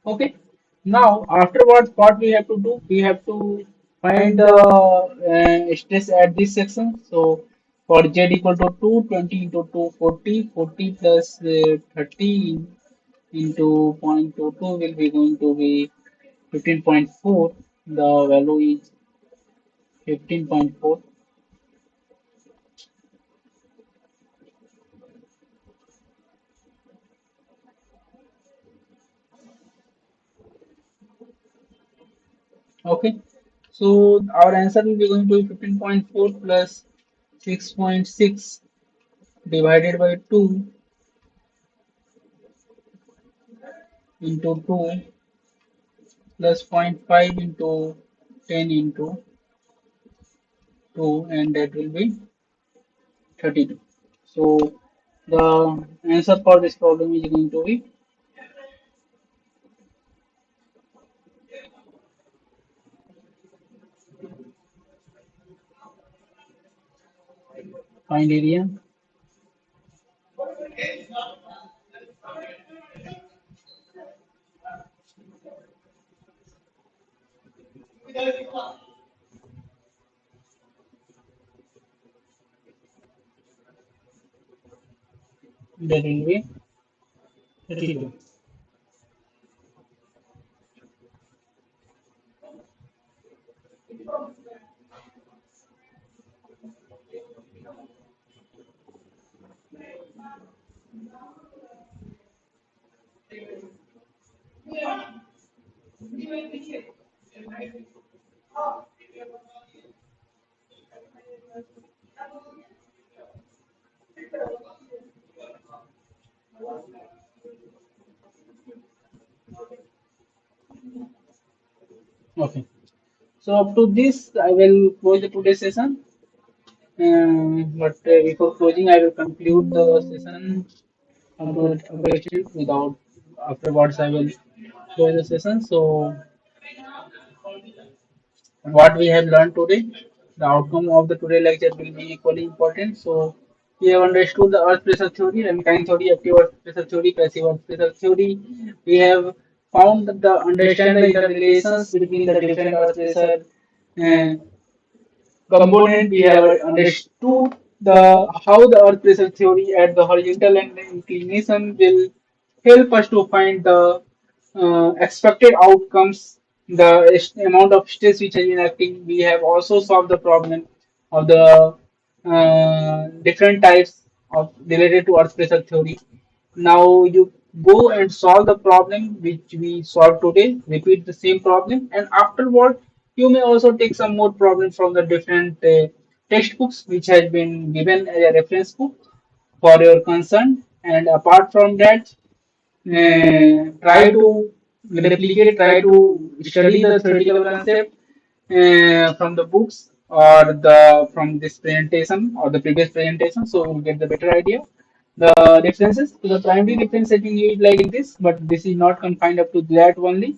Okay. Now afterwards, what we have to do? We have to find the stress at this section. So for z equal to 2, 20 into 2, 40, 40 plus 30 into 0.22 will be going to be 15.4. The value is 15.4. Okay. So our answer will be going to be 15.4 plus 6.6 divided by 2 into 2 plus zero point 0.5 into 10 into 2, and that will be 32. So the answer for this problem is going to be find area. That will be 32. Okay. So up to this, I will close the today's session. But before closing, I will conclude the session up to extent without afterwards I will close the session. So what we have learned today, the outcome of the today lecture will be equally important. So we have understood the earth pressure theory, Rankine theory, active earth pressure theory, passive earth pressure theory. We have found the understand the interrelations between the different earth pressure uh, component. We have understood the how the earth pressure theory at the horizontal and the inclination will help us to find the expected outcomes, the amount of stress which has been acting. We have also solved the problem of the different types of related to earth pressure theory. Now you go and solve the problem which we solved today, repeat the same problem, and afterward you may also take some more problems from the different textbooks which has been given as a reference book for your concern. And apart from that, try to replicate, try to study the theoretical concept from the books or the from this presentation or the previous presentation, so you'll get the better idea. The references, the primary reference setting is like this, but this is not confined up to that only.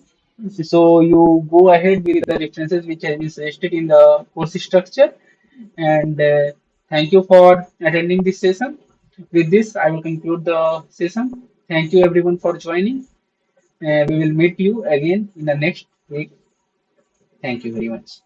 So you go ahead with the references which has been suggested in the course structure. And thank you for attending this session. With this, I will conclude the session. Thank you everyone for joining. We will meet you again in the next week. Thank you very much.